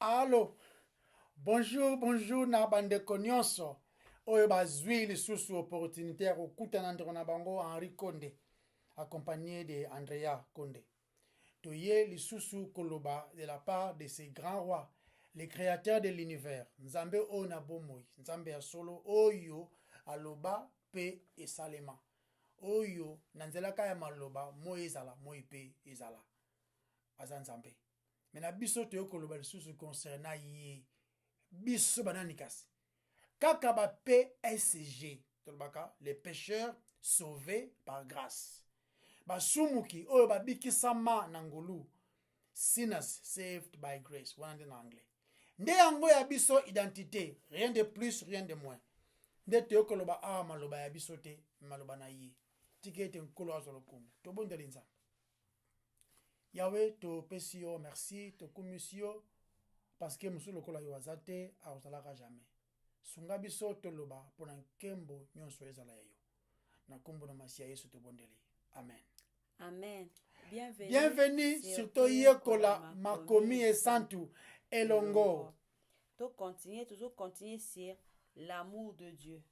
Allô, bonjour na bandeko nyonso. Oyo bazwi lisusu opportunité ya kokutana ndeko na bango Henri Konde, accompagné de Andrea Konde. Toye lisusu koloba de la part de ces grands rois, les créateurs de l'univers. Nzambe oyo na bomoi, Nzambe ya solo oyo aloba pe esalema. Oyo na nzelaka ya maloba mo ezala, mo pe ezala. Aza Nzambe. Mena biso toyo koloba lisusu concernant ye. Biso banani kasi. Kaka ba PSG, tolobaka les pécheurs sauvés par grâce. Basumuki oyo babikisama na ngolu. Sinners saved by grace. Wana en anglais. Nde yango ya biso identité, rien de plus, rien de moins. Nde toyo koloba maloba ya biso te, maloba na ye. Tikete nkolo azolo kumu. Tobondeli Nzambe. Yahweh to pesio merci to kumisio parce que musu lokola yo azate a osalaka jamais. Sunga biso to loba pona nkembo nyonso ezala yo. Na kombo na masia Yesu to bondeli. Amen. Amen. Bienvenue sur Toyekola Makomi et Santu Elongo. Toujours continuer sur l'amour de Dieu.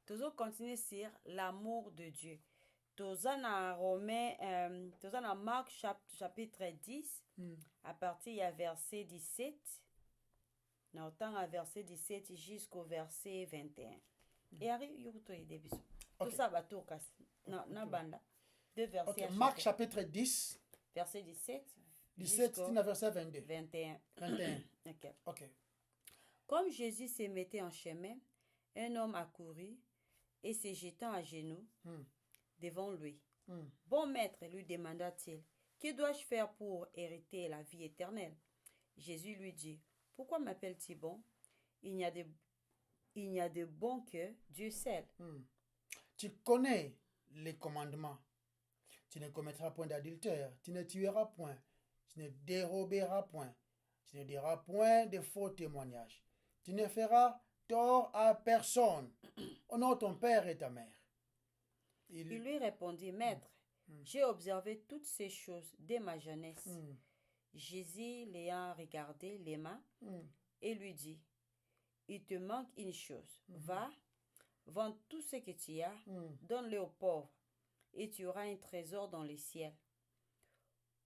Toujours continuer sur l'amour de Dieu. Toujours dans Romains, toujours dans Marc chapitre 10, à partir du verset 17, dans autant à verset 17 jusqu'au verset 21. Et arrive, tout ça va tout casser. Non, banda. Deux versets. Okay. Marc chapitre 10, verset 17. 17, verset 22. 21. 21. Ok. Comme Jésus se mettait en chemin, un homme accourut et se jetant à genoux devant lui. Bon maître, lui demanda-t-il, que dois-je faire pour hériter la vie éternelle? Jésus lui dit, pourquoi m'appelles-tu bon? Il n'y a de bon que Dieu seul. Tu connais les commandements. Tu ne commettras point d'adultère, tu ne tueras point, tu ne déroberas point, tu ne diras point de faux témoignages. Tu ne feras tort à personne. Honore ton père et ta mère. Il lui répondit, Maître, j'ai observé toutes ces choses dès ma jeunesse. Jésus l'ayant regardé les mains et lui dit, il te manque une chose. Va, vends tout ce que tu as, donne-le aux pauvres, et tu auras un trésor dans le ciel.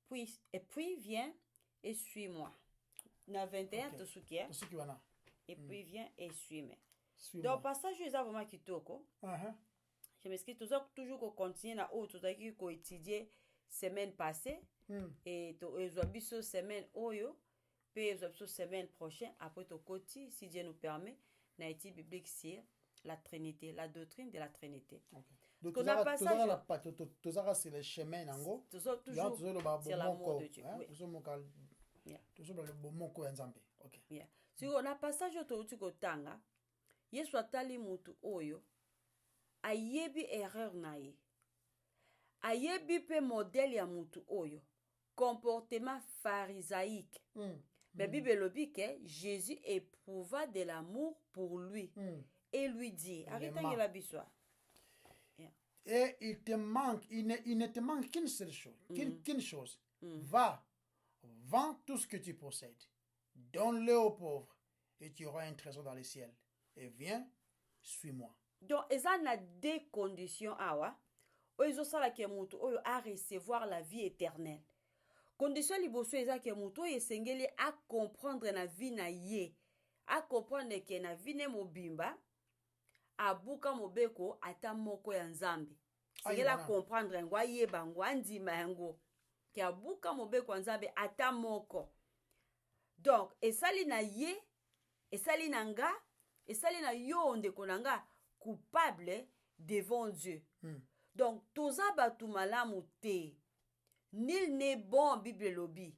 Puis viens et suis-moi. Na 21, tout ce qui est. Et puis viens et suis-moi. Donc, passage, je vraiment kitoko. Je m'excuse toujours continuer na autre ko étudier semaine passée et to semaine oyo puis semaine prochaine après to koti si Dieu nous permet na étude biblique sur la Trinité, la doctrine de la Trinité. Donc on a passage tozara c'est le chemin nango. Toujours sur l'amour de Dieu. Toujours le bomoko ya Nzambe. OK. Si on a passage to tuko tanga Yesu atali mutu oyo ayebi erreur na ye. Ayebi pe modèle ya mutu oyo. Comportement pharisaïque. Mais Bible lobi que Jésus éprouva de l'amour pour lui. Et lui dit, arrêtez la biswa. Et il ne te manque qu'une seule chose. Qu'une chose. Va, vends tout ce que tu possèdes. Donne-le aux pauvres. Et tu auras un trésor dans le ciel. Et viens, suis-moi. Donc, il y a deux conditions. Oyo sala ke mutu oyo a recevoir la vie éternelle. Condition liboso eza ke mutu oyo esengeli a comprendre na vie na ye. A comprendre ke na vie ne mobimba abuka mobeko ata moko ya Nzambe. Sengela comprendre ngo ayeba ngo andima yango. Ke abuka mobeko ya Nzambe ata moko. Donc, esali na ye, esali na nga, esali na yo ndeko na nga coupable devant Dieu. Donc, toza batu malamu te. Nul n'est bon, Bible lobi.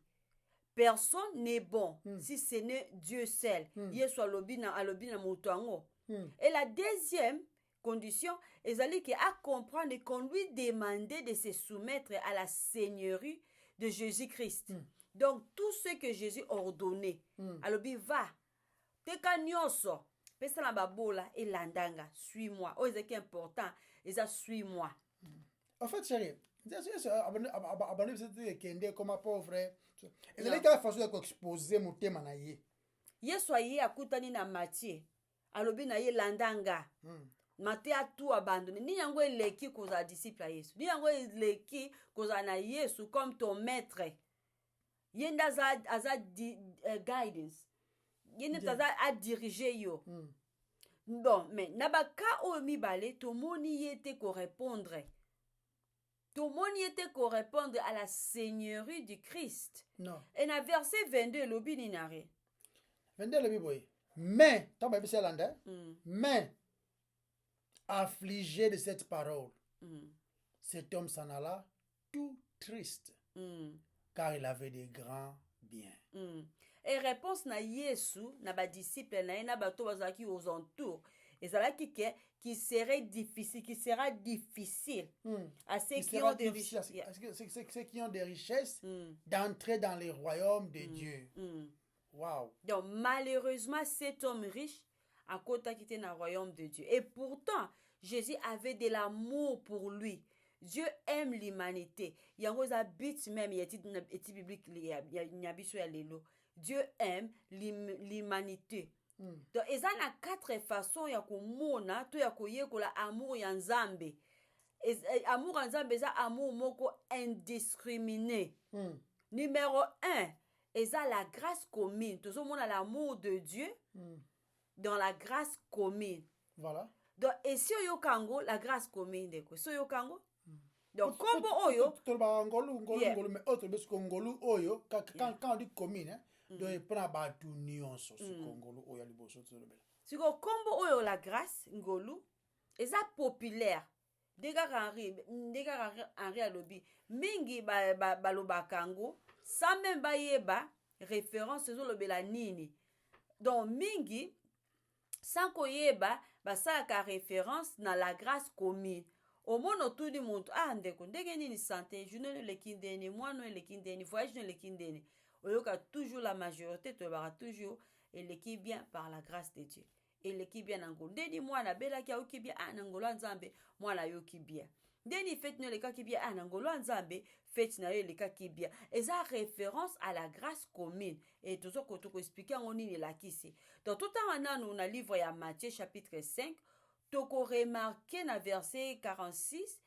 Personne n'est bon si ce n'est Dieu seul. Yesu alobi na mutuango. Et la deuxième condition, ezali que à comprendre qu'on lui demandait de se soumettre à la seigneurie de Jésus-Christ. Donc, tout ce que Jésus ordonnait, alobi va, teka nyonso, pesa na babola et landanga, suis-moi. Oh, c'est important, et ça suis-moi. En fait, chérie, abandonné c'était kende comme pauvre et les gars façon d'exposer mon thème na ye yesu aye akutani na Matthieu alobi na ye landanga Matthieu a tout abandonné ni yango eleki kozala disciple ya Yesu ni yango eleki kozala na Yesu comme ton maître yenda aza guidance yenda aza a diriger yo bon mais na baka oyo mibale tomoni ye te korépondre tomoni ye te korépondre à la seigneurie du Christ. Non. Et na verset 22 lobi ni nare 22 lobi boy mais tant ba bisa landa mais affligé de cette parole cet homme s'en alla tout triste car il avait des grands biens. Et réponse na Yesu na ba disciple na ye na bato bazalaki aux entours ezalaki ke qui sera difficile à ceux qui ont des richesses, ceux qui ont des richesses d'entrer dans les royaumes de Dieu. Wow. Donc malheureusement cet homme riche a quitté dans le royaume de Dieu. Et pourtant Jésus avait de l'amour pour lui. Dieu aime l'humanité. Il y a un but même, il y a un biblique, il y a lelo. Dieu aime l'humanité. Donc, il y a 4 façons ya komona to ya koyekola amour ya Nzambe. Amour ya Nzambe eza amour moko indiscriminé. Numéro 1, eza la grâce commune. Tozomona l'amour de Dieu dans la grâce commune. Voilà. Donc, et si yo kango la grâce commune de quoi? So yo kango? Donc, combo oyo. Tolba ngolu mais autre bes ngolu oyo quand on dit commune donc prend ba tout nuance sur ngolu oyo liboso tolobela. Siko combo oyo la grâce ngolu eza populaire. Dega Henri alobi mingi baloba kango sans même bayeba référence zo lobela nini. Donc mingi sans koyeba basalaka référence na la grâce commune. Au mono tout du monde ndeko ndenge nini santé journée le kindeni moino le kindeni voyage le kindeni oyoka toujours la majorité to bara toujours et l'équipe bien par la grâce de Dieu et l'équipe bien ngolo ndeni mwana belaki oki bien ngolo Nzambe mwana yoki bien ndeni fête no le kaki bien ngolo Nzambe fête na yo le kaki bien eza référence à la grâce commune et toujours ko expliquer ngoni la kisi dans tout temps nanu na livre ya Matthieu chapitre 5 toko remarqué na verset 46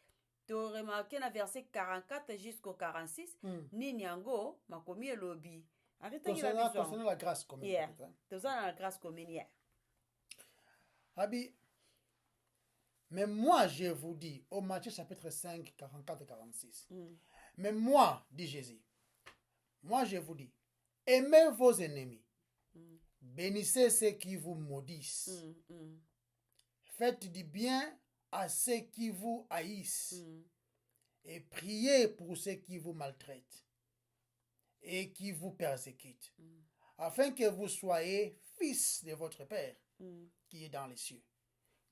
to remarqué na verset 44 jusqu'au 46 nini yango makomi elobi concernant la grâce commune. Yeah. Concernant la grâce commune. Yeah. Abi, mais moi je vous dis au Matthieu chapitre 5 44 et 46. Mais moi, dit Jésus, moi je vous dis, aimez vos ennemis. Bénissez ceux qui vous maudissent. Faites du bien à ceux qui vous haïssent et priez pour ceux qui vous maltraitent et qui vous persécutent, afin que vous soyez fils de votre Père qui est dans les cieux.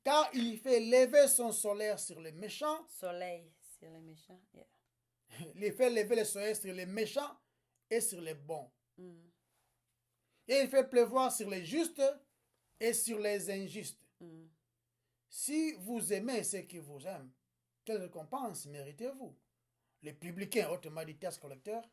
Car il fait lever son soleil sur les méchants. Soleil sur les méchants. Yeah. Il fait lever le soleil sur les méchants et sur les bons. Et il fait pleuvoir sur les justes et sur les injustes. Si vous aimez ceux qui vous aiment, quelle récompense méritez-vous? Les publicains, autrement dit taxes collecteurs,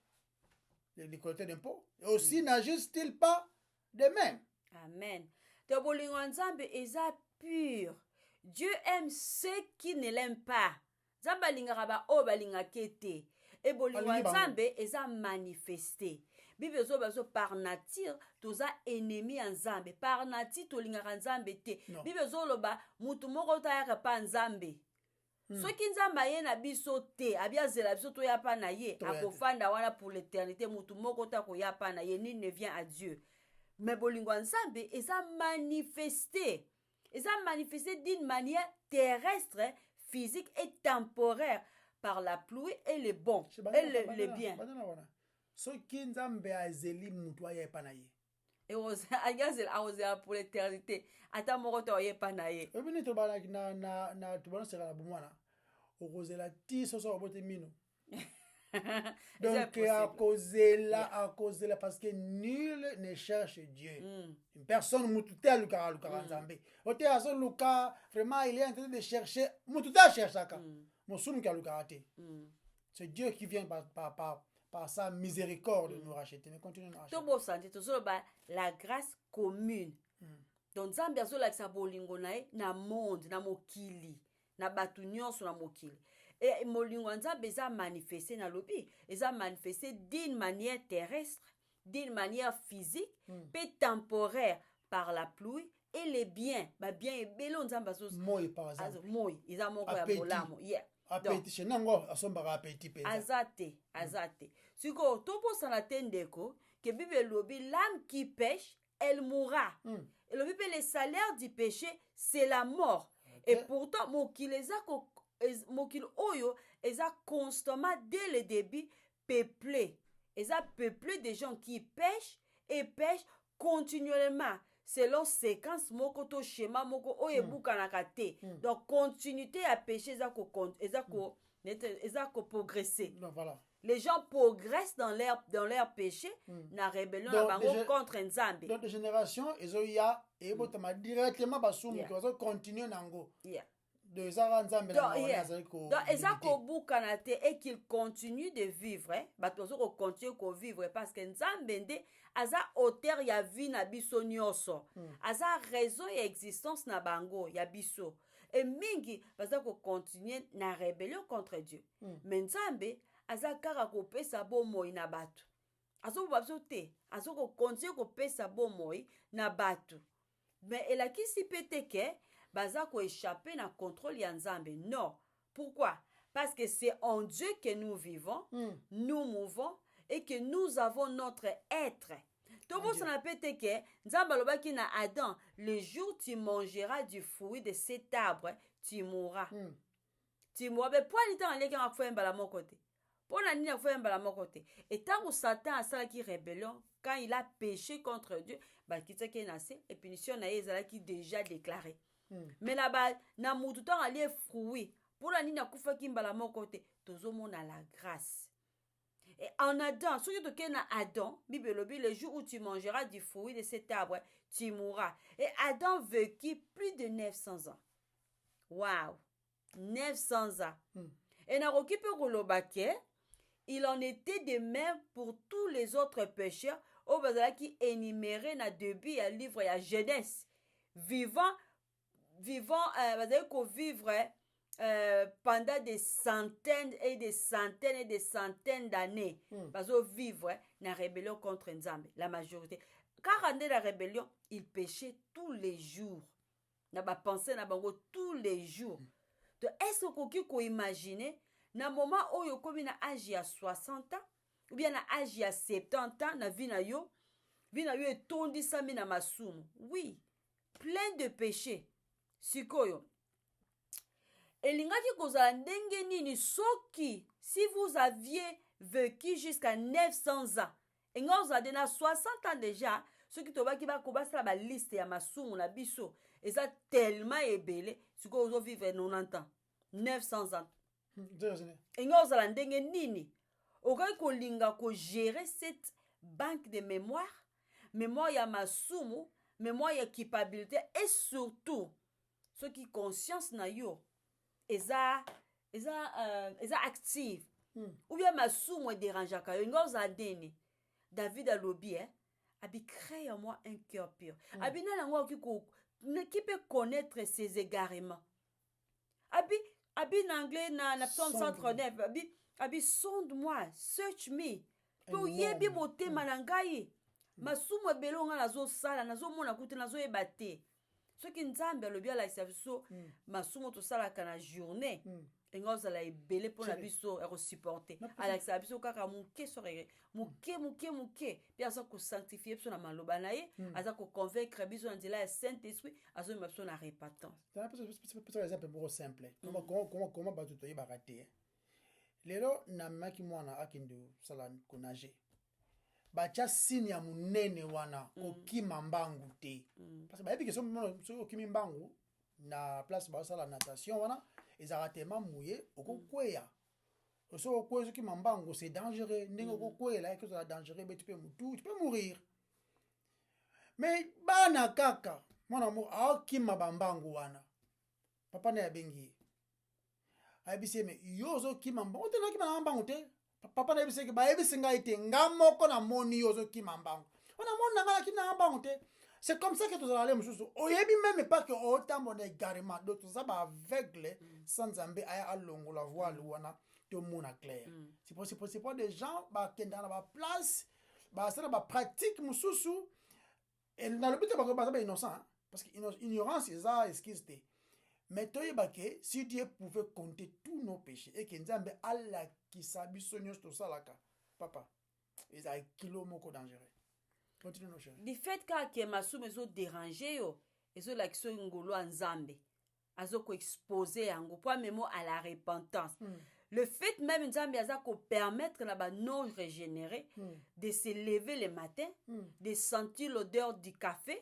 les collecteurs d'impôts, aussi n'agissent-ils pas de même? Amen. De bolingo Nzambe eza pur. Dieu aime ceux qui ne l'aiment pas. Nzambe lingaka ba o balingaka te. Et bolingo Nzambe eza manifesté. Bible zo par nature toza ennemi ya Nzambe. Par nature tolingaka Nzambe te. Bible zo loba mutu moko tayaka pa Nzambe. Soki Nzambe ye na biso te, abiazela biso to ya pa na ye, akofanda wana pour l'éternité, mutu moko ta ko ya pa na ye, ni ne vient à Dieu. Mais bolingo Nzambe eza manifesté. Eza manifesté d'une manière terrestre, physique et temporaire par la pluie et le bon et le bien. Soki Nzambe azeli mutu ya pa na ye. Et agazela pour l'éternité. Ata moko to ye pa na ye. Ebini to bana na to bana sera na bumwana. Okozela ti soso obote mino. Donc à causela parce que nul ne cherche Dieu. Une personne mututa luka Nzambe. Ote aso luka vraiment il est en train de chercher mututa cherche ça. Mosumu ka luka te. C'est Dieu qui vient par sa miséricorde nous racheter. Mais continue nous racheter. Tobo santé tozoloba la grâce commune. Donc Nzambe azolakisa bolingo na ye na monde na mokili na bato nyonso na mokili. Et molingo Nzambe eza manifesté na lobi, eza manifesté d'une manière terrestre, d'une manière physique, puis temporaire par la pluie et les biens. Ba bien ebelo Nzambe moi par exemple. Moi, eza moko ya bolamo. Yeah. Appétit chez nango asombaka appétit pe. Azate. Siko topo sana tendeko que Bible lobi l'âme qui pêche, elle mourra. Et le Bible le salaire du péché, c'est la mort. Okay. Et pourtant mokili oyo eza constamment dès le début peuplé. Eza peuplé des gens qui pêchent et pêchent continuellement. Selon séquence moko to schéma moko oye bukanaka te. Donc continuité à pécher eza ko progresser. Donc voilà. Les gens progressent dans leur péché, na rébellion na bango contre Nzambe. Donc de génération ezoya et botama directement basumu qui va continuer nango. Yeah. De Zara Nzambe na donc ezako bukana te et qu'il continue de vivre, bato zo continue ko vivre parce que Nzambe nde aza auteur ya vie na biso nyonso. Aza raison et existence na bango ya biso. Et mingi baza ko continuer na rébellion contre Dieu. Mais Nzambe aza kaka ko pesa bomoi na bato. Azo babso te, azo ko continue ko pesa bomoi na bato. Mais elakisi peteke baza ko échapper na contrôle ya Nzambe. Non. Pourquoi? Parce que c'est en Dieu que nous vivons, nous mouvons et que nous avons notre être. Tobo sana peteke Nzambe alobaki na Adam, le jour tu mangeras du fruit de cet arbre, tu mourras. Tu mourras. Mais pour l'idée en lien avec la mon côté. Pour la ligne la mon côté. Et tant que Satan a ça qui rébellion, quand il a péché contre Dieu, bah qui sait qu'il naissé et punition na ezala qui déjà déclaré. Mais là-bas, na mutu temps aller fruit. Pour la ligne kufa kimbala mon côté, tozomona la grâce. Et en Adam, ce que tu na Adam, Bible le jour où tu mangeras du fruit de cet arbre, tu mourras. Et Adam vécut plus de 900 ans. Waouh! 900 ans. Et na roki pe kolobake, il en était de même pour tous les autres pécheurs au bazala qui énuméré na début à livre ya Genèse. Vivant pendant des centaines et des centaines et des centaines d'années. Bazo vivre na rébellion contre Nzambe, la majorité. Car en la rébellion, ils péchaient tous les jours. Na ba penser na bango tous les jours. Donc est-ce que vous imaginez na moment où yo komi na âge ya 60 ans ou bien na âge ya 70 ans na vie na yo etondisami na masumu. Oui, plein de péchés. Sikoyo. Elingaki kozala ndenge nini soki si vous aviez vécu jusqu'à 900 ans. Et vous avez 60 ans déjà, ceux qui tobaki ba kobasa ba liste ya masumu na biso. Et ça tellement ebele, sikoyo ozo vivre 90 ans. 900 ans. Et vous avez ndenge nini. Okai kolinga ko gérer cette banque de mémoire ya masumu, mémoire ya culpabilité et surtout ceux qui conscience na yo eza active. Ou bien masumu dérangeaka yo ngoza deni. David alobi abi crée en moi un cœur pur. Abi na lango qui peut connaître ses égarements. Abi en anglais na psaume 139 abi sonde-moi, search me. Po yebi motema na ngai. Masumu ebelo nga nazo sala nazo mona kuti nazo ebate. Ce qui Nzambe alobi ala biso masumu to sala kana journée. Engoza la ebele pour la biso e supporter. Ala biso kaka muke sorere. Muke. Puis aza ko sanctifier biso na maloba na ye, aza ko convaincre biso na nzela ya Saint-Esprit, azo me biso na repentance. C'est un exemple beaucoup simple. Comment bato to yebaka te. Lelo na maki mwana akinde sala konager. Bacha signe ya munene wana okima mbangu te. Parce que bayebi ke so okimi mbangu na place ba sala natation wana ezaka tellement mouillé okokweya. So okweya okima mbangu c'est dangereux. Ndenge okokweya là que ça dangereux mais tu peux mourir. Mais bana kaka mwana mo akima bambangu wana. Papa na ya bengi. ayebisi me yo ozokima mbongo te nakima na mbango te papa nayebisi ke bayebisi ngai te nga moko namoni yo ozokima mbango wana moni na ngai nakimi na mbango te. C'est comme ça que tu as allé monsieur oyebi même pas que otambola égarement donc tout ça ba aveugle sans Nzambe aya alongo la voix wana to mona clair. C'est pas des gens ba kenda na ba place ba ça ba pratique mususu et dans le but ba innocent hein? Parce que ignorance c'est ça excuse te. Mais toyeba que si Dieu pouvait compter tous nos péchés et que Nzambe alla ki sabi sonyo to salaka papa ils a kilo moko dangereux. Continue nos chers. Du fait que masu mezo déranger yo ezo la kiso ngolo Nzambe azo ko exposer yango pour même à la repentance. Le fait même Nzambe aza ko permettre na ba non régénéré de se lever le matin, de sentir l'odeur du café,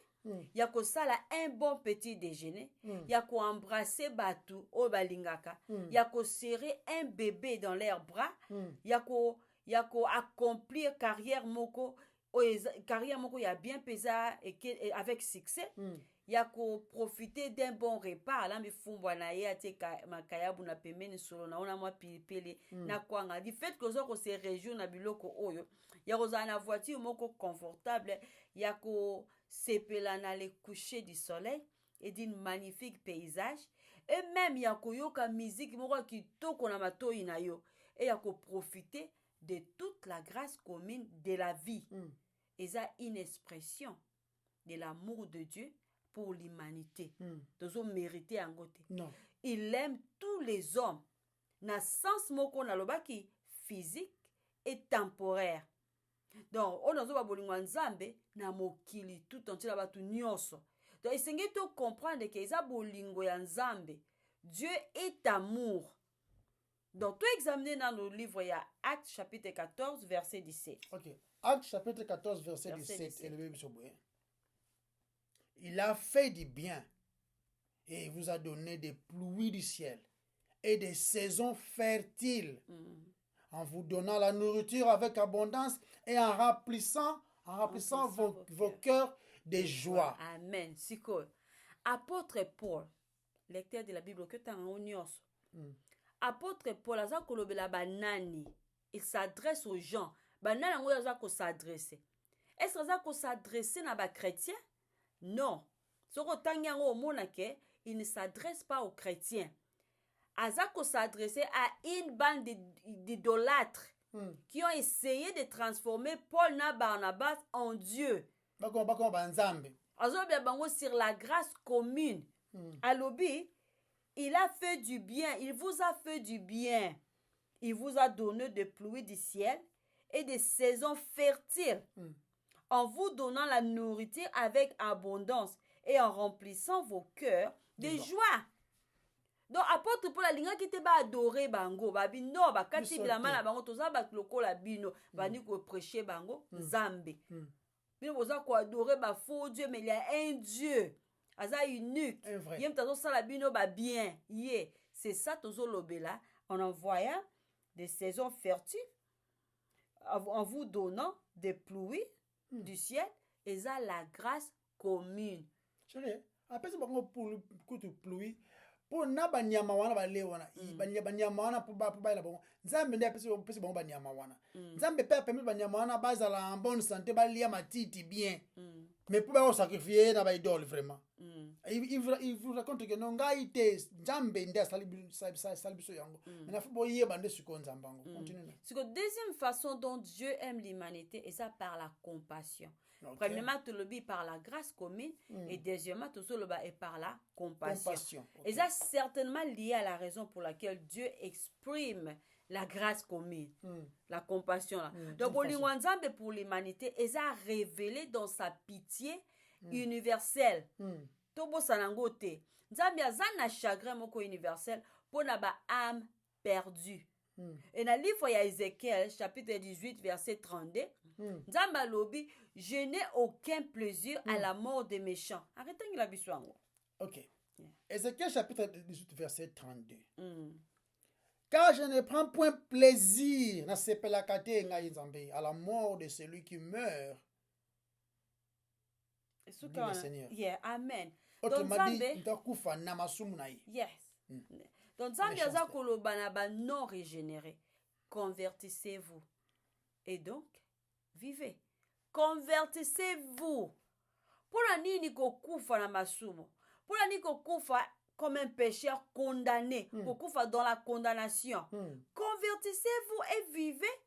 ya ko sala un bon petit déjeuner, ya ko embrasser batu o balingaka, ya ko serrer un bébé dans leurs bras, ya ko accomplir carrière moko y a bien pesé et avec succès. Ya ko profiter d'un bon repas la mi fumbwa na ye ate makayabu na pembeni solo na ona mwa pilipili na kwanga du fait que zo ko se région na biloko oyo ya ko za na voiture moko confortable ya ko sepela na le coucher du soleil et d'une magnifique paysage et même ya ko yoka musique moko kitoko na matoi na yo et ya ko profiter de toute la grâce commune de la vie. Et ça une expression de l'amour de Dieu pour l'humanité. Tozo mérité en gote. Non. Il aime tous les hommes. Na sens moko na lobaki physique et temporaire. Donc on ozo ba bolingo Nzambe na mokili tout entier la batu nyonso. Donc essayez de comprendre que eza bolingo ya Nzambe. Dieu est amour. Donc tout examiner dans le livre il y a Actes chapitre 14 verset 17. OK. Actes chapitre 14 verset 17 et le Bible sur bois. Il a fait du bien et il vous a donné des pluies du ciel et des saisons fertiles en vous donnant la nourriture avec abondance et en remplissant vos cœurs de joie. Amen. Siko. Apôtre Paul, lecteur de la Bible que t'as en nyos. Apôtre Paul aza kolobela banani, il s'adresse aux gens. Banani ngo aza ko s'adresser. Est-ce que aza ko s'adresser na ba chrétien? Non. Soko tangi ngo omona ke il ne s'adresse pas aux chrétiens. Aza ko s'adresser à une bande d'idolâtres qui ont essayé de transformer Paul na Barnabas en Dieu. Bako banzambe. Azo bia bango sur la grâce commune. Alobi, il a fait du bien, il vous a fait du bien. Il vous a donné des pluies du ciel et des saisons fertiles, en vous donnant la nourriture avec abondance et en remplissant vos cœurs de joie. Donc apôtre Paul alinga ki te ba adorer bango babi no bakati bilama na bango toza ba lokola bino bani ko prêcher bango Nzambe. Bino boza ko adorer ba faux Dieu, mais il y a un Dieu aza unique. Yem tazo sala bino ba bien. Yeah, c'est ça tozo lobela en envoyant des saisons fertiles, en vous donnant des pluies du ciel et ça la grâce commune. Chérie, après c'est bango pour pluie. Pour na banyama wana bale wana banyama wana pour ba la bon Nzambe ndia pesi bon banyama wana Nzambe pe permet banyama wana bazala en bonne santé balia matiti bien mais pour ba sacrifier na ba idole vraiment il vous raconte que non ngaite Nzambe ndia salibiso yango mais na faut boye bande suko Nzambango continue. C'est la deuxième façon dont Dieu aime l'humanité et ça par la compassion. Okay. Premièrement, tu le dis par la grâce commune et deuxièmement, tu le dis par la compassion. Okay. Et ça, certainement lié à la raison pour laquelle Dieu exprime la grâce commune, la compassion. Là. Donc, pour l'humanité, et ça a révélé dans sa pitié universelle. Tobo sanangote. Nzambe azana chagrin moko universel pour na ba âme perdue. Et dans le livre de Ézéchiel, chapitre 18, verset 32, Nzamba lobi, je n'ai aucun plaisir à la mort des méchants. Arrêtez la bisouango. Ok. Ézéchiel, chapitre 18, verset 32. Car je ne prends point plaisir à la mort de celui qui meurt. Dit le Seigneur. Yeah, amen. Donc, Nzambe, yes. donc nzambe aza Méchanceté. koloba na banon régénéré, convertissez-vous et donc vivez. Convertissez-vous. Mpona nini kokufa na masumu? Mpona nini kokufa comme un pécheur condamné, kokufa dans la condamnation? Convertissez-vous et vivez.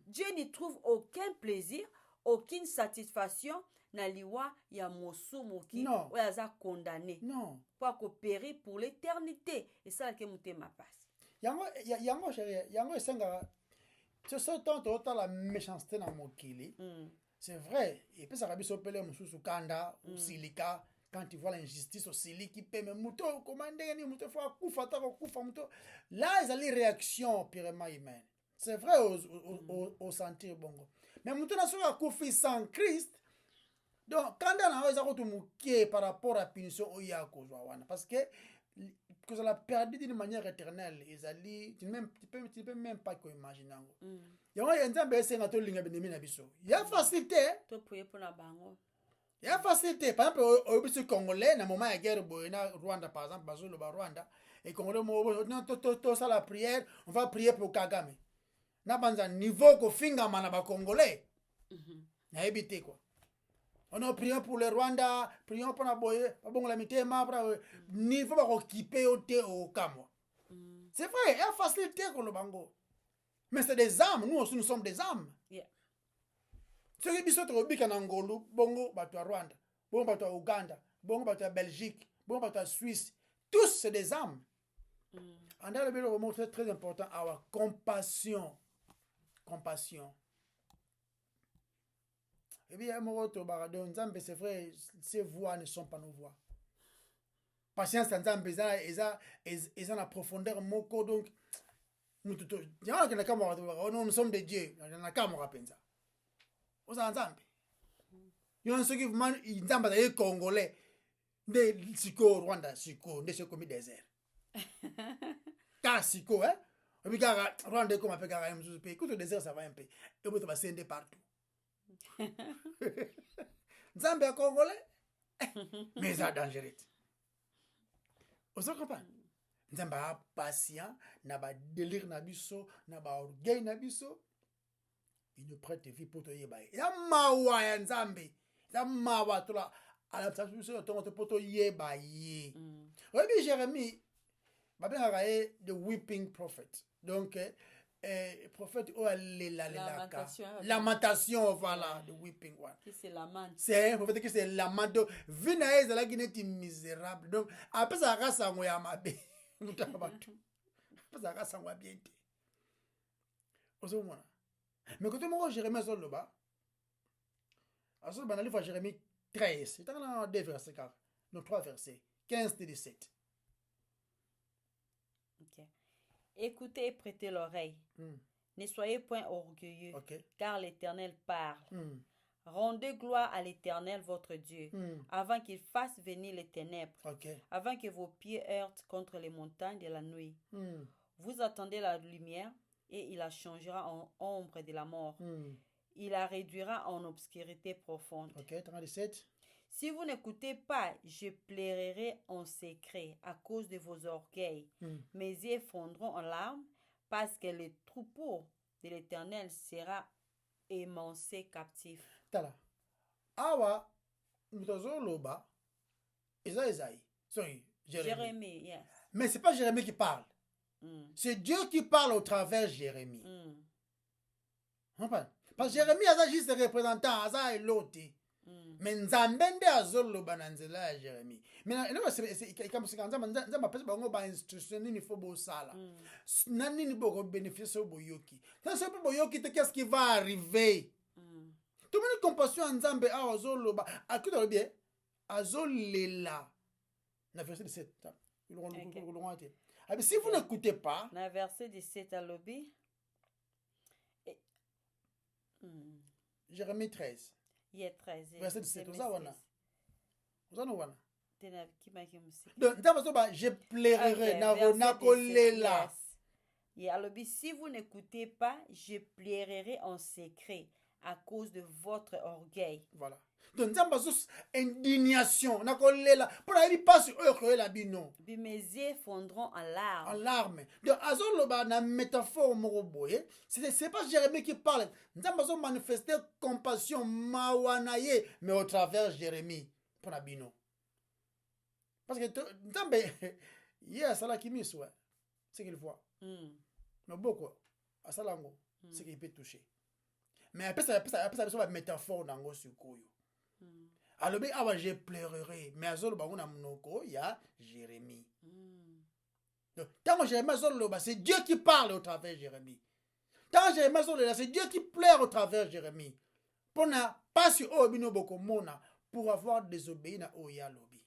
Dieu n'y trouve aucun plaisir, aucune satisfaction na liwa ya mosumu ki oyo aza condamné. Non. Pour coopérer pour l'éternité. Et ça la ke mutema passe. Yango chérie, yango esenga. C'est ce temps total la méchanceté na mokili. C'est vrai. Et puis ça rabi sopele mususu kanda ou silika quand tu vois l'injustice au siliki pe me muto commandé ni muto fa kufa ta kufa muto. Là ils ont les réactions purement humaines. C'est vrai au sentir bongo. Mais muto na so kufi sans Christ. Donc quand on a ça ko mukie par rapport à punition oya ko wana parce que ça l'a perdu d'une manière éternelle. Tu ne peux même pas imaginer. Il y a un temps où il y a facilité. Il y a facilité. Par exemple, au Congolais, dans le moment de la guerre, Rwanda, par exemple, Rwanda, et Congolais, tout ça la prière, on va prier pour Kagame. N'a pas un niveau qu'on finga manaba Congolais. N'a évité quoi. On a prié pour le Rwanda, prions pour la boye, bon la mitema, niveau va occuper au Kamo. C'est vrai, il y a facilité pour le bango. Mais c'est des âmes, nous aussi nous sommes des âmes. Ceux qui sont au Bika Nangolo, bongo, bato à Rwanda, bongo, bato à Ouganda, bongo, bato à Belgique, bongo, bato à Suisse, tous c'est des âmes. En dans le bureau, c'est très important, avoir compassion. Compassion. Et bien, c'est vrai, ces voix ne sont pas nos voix. Patience, ils ont la profondeur, moko, donc, nous sommes des dieux, nous sommes penza. Nous sommes des ceux qui sont congolais, des Siko, Rwanda, Siko, des ceux qui désert. Car Siko, hein? Et puis, Rwanda, comme appelle Gara, écoute, le désert, ça va un peu. Et puis, tu vas s'aider partout. Nzambe ya congolais mais ça dangereux. Vous comprenez? Nzambe a patient na ba délire na biso na ba orgueil na biso. Il nous prête vie pour te yeba. Ya mawa ya Nzambe. Ya mawa to la adaptation biso to poto yeba yi. Oui, Jérémie ba bien raé the weeping prophet. Donc prophète lamentation, voilà, the weeping one. Qui c'est lament? C'est un prophète qui c'est lament. Donc, vinaise la guinée misérable. Donc, après ça race en ya mabe. Après ça race en bien. Mais quand on Jérémie sur le bas, à ce moment-là, il faut Jérémie 13. C'est dans 2 versets, nos 3 versets, 15 et 17. Ok. Écoutez et prêtez l'oreille. Ne soyez point orgueilleux, car l'Éternel parle. Rendez gloire à l'Éternel votre Dieu, avant qu'il fasse venir les ténèbres, avant que vos pieds heurtent contre les montagnes de la nuit. Vous attendez la lumière, et il la changera en ombre de la mort. Il la réduira en obscurité profonde. 37. Si vous n'écoutez pas, je pleurerai en secret à cause de vos orgueils. Mes yeux fondront en larmes parce que le troupeau de l'Éternel sera émancé captif. Tala. Awa, Mutazoloba, Isaïe. Sorry, Jérémie, yes. Mais c'est pas Jérémie qui parle. C'est Dieu qui parle au travers de Jérémie. Parce que Jérémie a juste des représentants, a l'autre. Mais nzambende azolo bananzela ya Jérémie. Mais non c'est comme si nzamba pesa bango ba institution ni faut bo sala. Nani ni boko bénéficier au boyoki. Quand ce boyoki qu'est-ce qui va arriver? Tout le monde compassion nzambe a azolo ba akuto bien azolela. Na verset 17. Si vous n'écoutez pas, na verset 17 à lobby. Jérémie 13. Il est 13. Verset 17. Vous avez je pleurerai. Si vous n'écoutez pas, je pleurerai en secret à cause de votre orgueil. Voilà. Donc nzambe azo indignation nakolela pour na passe oyo koyela bino Puis mes yeux fondront en en larmes. larmes. Donc azoloba na métaphore moko boye, c'est pas Jérémie qui parle. Nzambe azo manifester compassion mawana ye mais au travers Jérémie pour na bino. Parce que nzambe ye asala kimiso ouais. C'est qu'il voit. No beaucoup asalango c'est qu'il peut toucher. Mais après ça va métaphore dango sikoyo. Alors awa je pleurerai mais azoloba ngona monoko ya Jérémie. Donc tant Jérémie azoloba c'est Dieu qui parle au travers Jérémie. Tant Jérémie azoloba c'est Dieu qui pleure au travers Jérémie. Pour na pas sur obino boko mona pour avoir désobéi na oya lobi.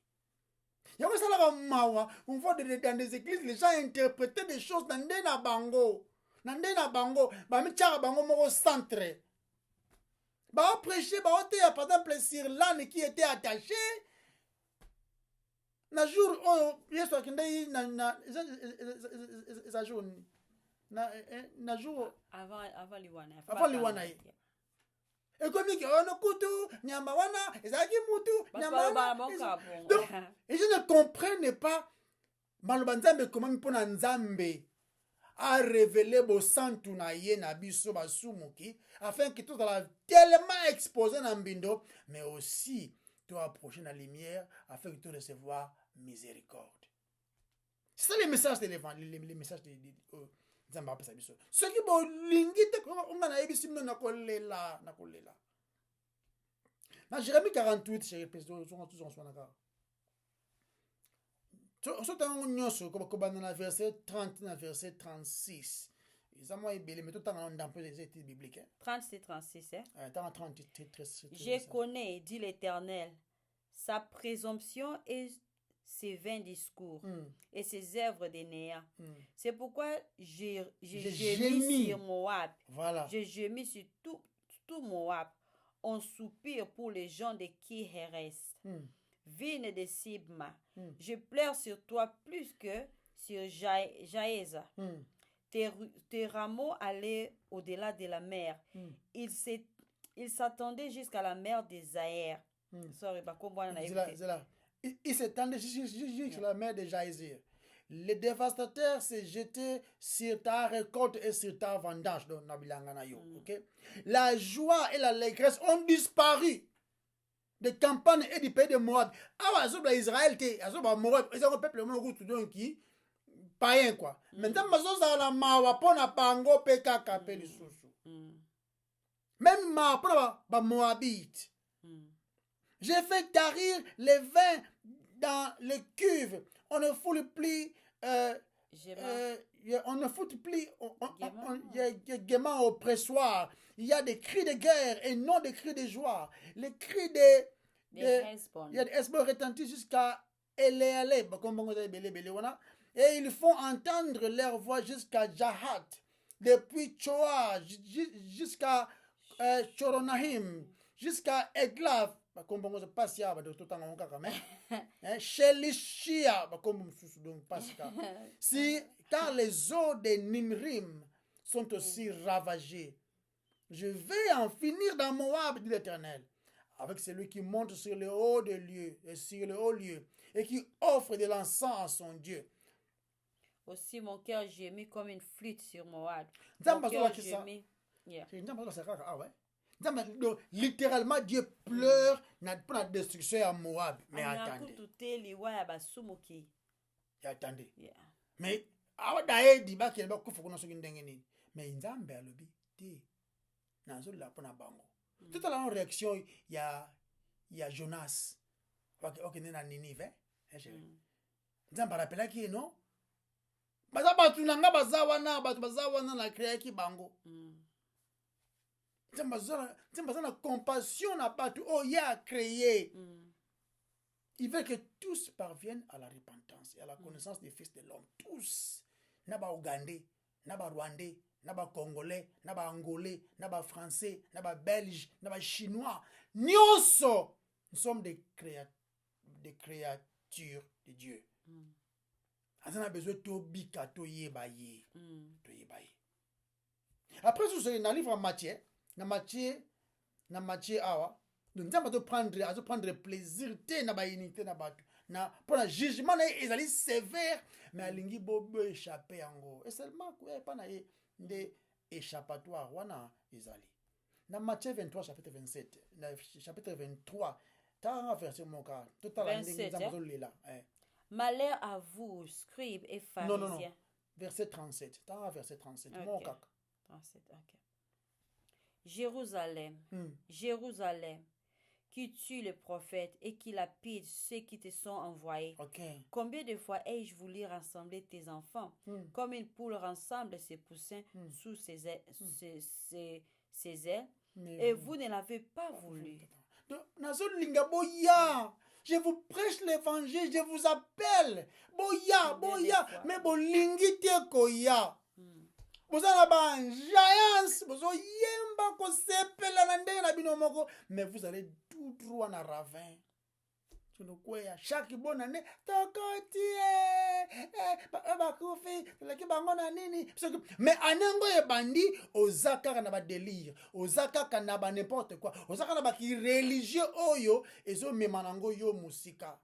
Yako sala mawa on voit dans des églises les gens interpréter des choses dans ndena bango. Nandena bango ba michara bango moko centre. Bah prêcher bah par exemple sur l'âne qui était attaché na jour oh yesu akindai na jour na jour Avant liwana et comme il on kutu nyamba wana ezaki mutu nyamba donc et je ne comprenais pas maloba nzambe comment mpona nzambe a révélé bo santu na ye na biso basumuki afin que tout soit tellement exposé dans mbindo mais aussi tu approcher la lumière afin que tu recevoir miséricorde. C'est ça les messages de l'évangile, les messages de nzamba pesa biso. Ce qui bo lingite ko nga na yebisi mno na kolela. Na Jérémie 48 chez président tous en soi na on nyoso ko na verset 30 na verset 36. Ils ont mais tout temps dans peu des études bibliques. 36 36 hein. Dans 30 Je connais, dit l'Éternel, sa présomption et ses vains discours et ses œuvres de néant. C'est pourquoi j'ai gémi sur Moab. Voilà. J'ai gémi sur tout Moab. On soupire pour les gens de Kihéres. Vigne de Sibma. Je pleure sur toi plus que sur Jaéza. Tes rameaux allaient au-delà de la mer. Ils s'attendaient jusqu'à la mer des Zaïr. Il s'étendait jusqu'à la mer de Jaïzir. Les dévastateurs s'est jeté sur ta récolte et sur ta vendange. Okay? La joie et l'allégresse ont disparu des campagnes et du pays de Moab. Ah, Israël, Moab, ils ont un peuple qui païen quoi. Maintenant, la mawa pona bango peka kapeli susu. Même ma pona ba Moabite. J'ai fait tarir les vins dans les cuves. On ne fout plus on ne fout plus il y a gaiement au pressoir. Il y a des cris de guerre et non des cris de joie. Les cris il y a des Hesbon retentissent jusqu'à Eleale. Et ils font entendre leur voix jusqu'à Jahat, depuis Choa jusqu'à Choronahim, jusqu'à Eglav. Si, car les eaux de Nimrim sont aussi ravagées. Je vais en finir dans Moab, dit l'Éternel, avec celui qui monte sur le haut des lieux et sur le haut lieu et qui offre de l'encens à son Dieu. Aussi mon cœur gémit comme une flûte sur Moab. Littéralement, Dieu pleure pour la destruction à Moab. Mais attendez. Attendez. Mais mais Nzambe alobi te nazo la pona bango. Tout à la réaction il y a Jonas. OK na Ninive, Nzambe rappela ki non? Baza batu nanga bazawana na créer ki bango. Nzambe na compassion na batu oh ya créé. Il veut que tous parviennent à la repentance et à la connaissance des fils de l'homme. Tous. Naba Ougandais, naba Rwandais, naba Congolais, naba Angolais, naba Français, naba Belge, naba Chinois. Nyonso. Nous sommes des créatures de Dieu. On a besoin de bika to yebaye. Après, vous avez un livre en Matthieu. Dans Matthieu na Matthieu awa donc nzambe prendre plaisir te na baunité na bato na mpona jugement na ye ezali sévère mais alingi bobo échappé yango et seulement pa na ye nde échappatoire wana ezali na Matthieu 23 chapitre 27 na chapitre 23 tanga verset moka totala ndenge nzambe azolela malheur à vous scribes et pharisiens. Non. Verset 37 tanga verset 37 okay. Moka 37 ok. Jérusalem, Jérusalem, qui tue les prophètes et qui lapide ceux qui te sont envoyés. Okay. Combien de fois ai-je voulu rassembler tes enfants, comme une poule rassemble ses poussins sous ses ailes, et vous ne l'avez pas voulu. Je vous prêche l'évangile, je vous appelle. Boya, mais bolingi te koya. Bozala ba giants, bozo yemba ko sepela na ndenge na bino moko, mais vous allez tout droit na ravin. Chaque bonne année, mais anengo e bandi ozaka na ba délire, ozaka na ba n'importe quoi, ozaka na ba ki religieux oyo ezo memanango yo musika.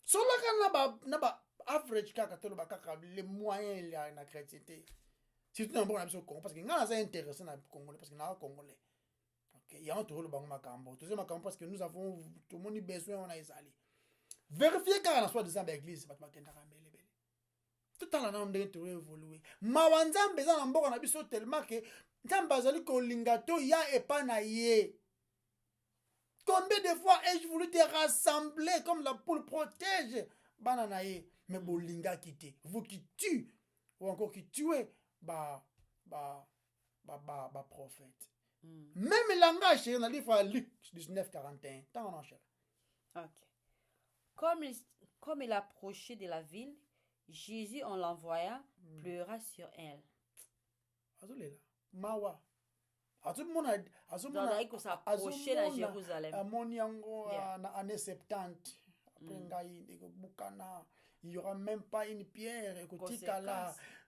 Solaka na ba average kaka tolo ba kaka les moyens la na chrétienté. Surtout dans bon Congo parce que ngana ça intéressé na congolais parce que na congolais. Il y a un tour le bango makambo. Tout ça makambo parce que nous avons tout le monde besoin on a ezali. Vérifiez quand la soit des églises pas makenda kambele bele. Tout en la ndenge to évoluer. Mawanzambe za na mboka na biso tellement que nzambe azali ko lingato ya epa na ye. Combien de fois ai-je voulu te rassembler comme la poule protège banana ye mais bolinga quitté. Vous qui tuez ou encore qui tuez prophète. Même le langage dans le livre Luc 19:41. Tant on enchaîne. Ok. Comme il approchait de la ville, Jésus, en l'envoyant, pleura sur elle. Azolela. Mawa. Azomona approcher à Jérusalem. Amoni yango na année 70. Après ngai ndeko bukana. Il n'y aura même pas une pierre.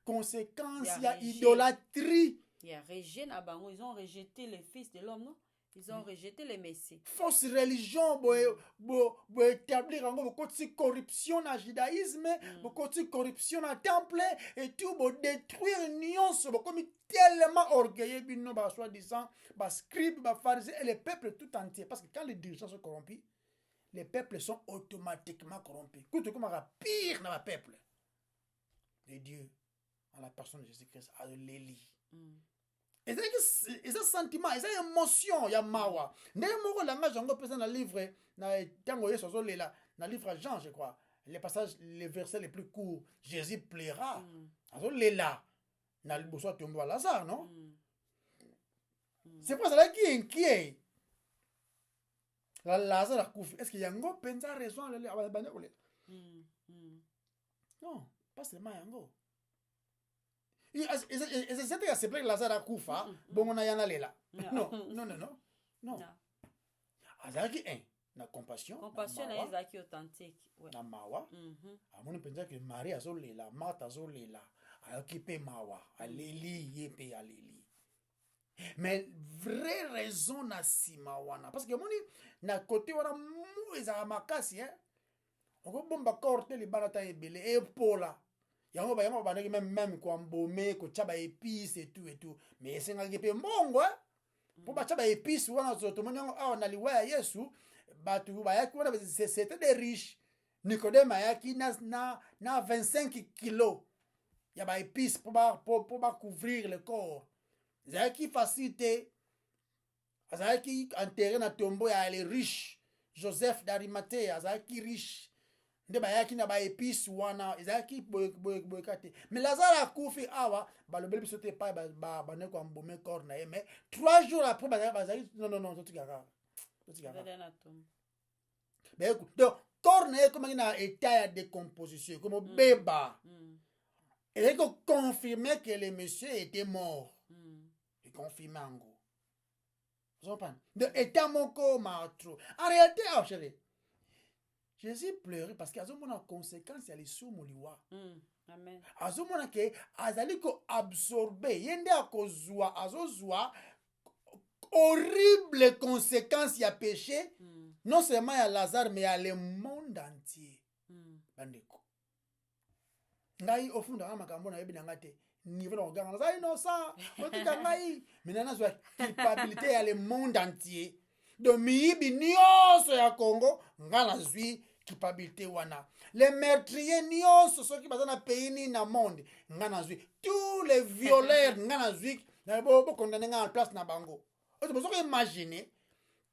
Conséquence, il y a idolâtrie. Il y a ils ont rejeté les fils de l'homme, non? Ils ont rejeté les messies. Fausse religion, établir encore corruption dans le judaïsme, corruption dans le temple, et tout, détruire nuance, comme tellement orgueilleux, soi-disant, scribes, pharisiens, et les peuples tout entier. Parce que quand les dirigeants sont corrompus, les peuples sont automatiquement corrompus. Écoute comment pire dans le peuple de Dieu, en la personne de Jésus-Christ, à l'élie. Et ça sentiment, et ça émotion, il y a mawa. Ndenge moko langage yango pesa na livre na tango yeso zo lela na livre Jean je crois. Les passages les versets les plus courts, Jésus plaira. Azo lela na liboso tombo à Lazare, non? C'est pour ça qui est inquiet. La Lazare a koufi. Est-ce qu'il y a ngo penza raison le abane ko lela? Non, pas seulement yango. Et c'est que c'est que Lazare a koufa, bon na yana lela. Non. Azaki na compassion. Compassion na ezaki authentique. Na mawa. Amoni penza que Marie azo lela, Marthe azo lela, ayaki pe mawa, aleli yepe aleli. Mais vraie raison na sima wana parce que moni na côté wana mu ezaka makasi on ko bomba korte li banata ebele e pola yango ba même ko mbome ko tshaba épices et tout mais esenga ke mbongo pour ba tshaba épices wana zoto moni yango na liwa ya Yesu batu ba yaki wana c'était des riches Nicodème ayaki na 25 kilos ya ba épices pour ba couvrir le corps. Zaki facilité. Zaki enterré na tombeau ya les riches. Joseph d'Arimathée, Zaki riche. Nde bayaki na ba épices wana, Zaki boykate. Mais Lazare a koufi awa, ba le bel bisote pa ba ne ko mbomé corps na mais 3 jours après Zaki non tout kaka. Mais écoute, donc corps na comme na état de décomposition comme beba. Et il faut confirmer que le monsieur était mort. Confirmé en gros. Vous comprenez? De état mon corps trop. En réalité, chérie, Jésus pleurait parce qu'il y a une conséquence à l'issue moliwa. Amen. Azomona ke azali ko absorber yende akozwa azozwa horrible conséquence ya péché, non seulement ya Lazare, mais ya le monde entier. Bandeko. Ngai ofunda kama makambo na yebi nanga te. Niveau na oganga za innocent. Otika ngai. Minana zwa culpabilité ya le monde entier. Do miyibi nyonso ya Congo ngala zwi culpabilité wana. Les meurtriers nyonso soki baza na pays ni na monde ngana zwi. Tous les violeurs ngana zwi na bo condamné nga en place na bango. Ozo bozo imaginer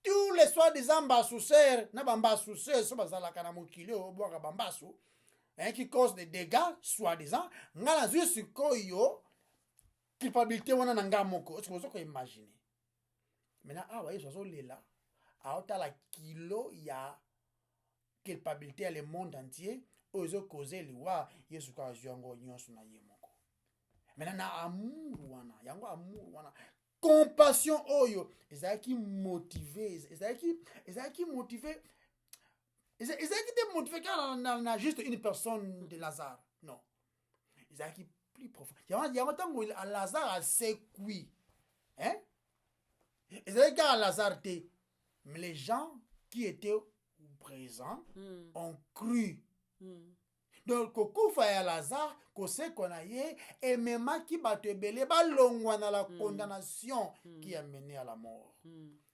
tous les soi-disant bassousseurs na bambasousseurs so bazalaka na mokili obwaka bambasu qui cause des dégâts soi-disant ngala zwi sikoyo culpabilité wana na nga moko. Ozo bozo imaginer. Maintenant awa yeso zo lela aota la kilo ya culpabilité à le monde entier ozo causer liwa yesu ka jongo nyonso na ye moko. Maintenant na amour wana yango amour wana compassion oyo ezaki motivé ezaki motivé car na juste une personne de Lazare non ezaki plus profond yango tango à Lazare a sécuit hein ezaki car Lazare te. Mais les gens qui étaient présents ont cru. Donc, kokufa ya Lazare, kose konaye, et même qui batebele, balongwa na la condamnation qui a mené à la mort.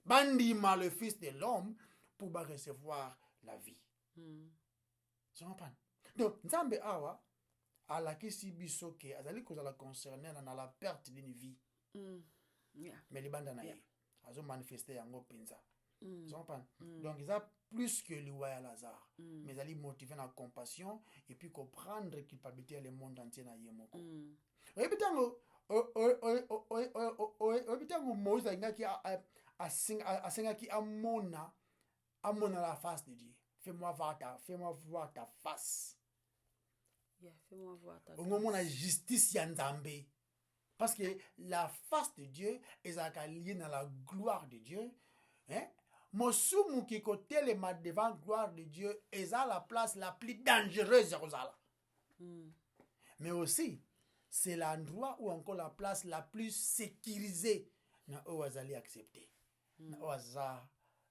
Bandima le fils de l'homme pour recevoir la vie. Tu comprends? Donc, Nzambe awa, alakisi biso ke, azali kozala concerné na la perte d'une vie. Mais les bandes naye, azo manifester yango penza. Donc, ils ont plus que l'Iwaya Lazare. Mais ils ont motivé la compassion et puis comprendre culpabilité le monde entier na yemoko. Et puis, Moïse a qui amona la face de Dieu. Fais-moi voir ta face. Fais-moi voir ta face. Au moment la justice yanzambe. Parce que la face de Dieu est liée dans la gloire de Dieu. Hein? Mosumu qui côté le mat devant gloire de Dieu est à la place la plus dangereuse mais aussi c'est l'endroit où encore la place la plus sécurisée na owazali accepté na owaza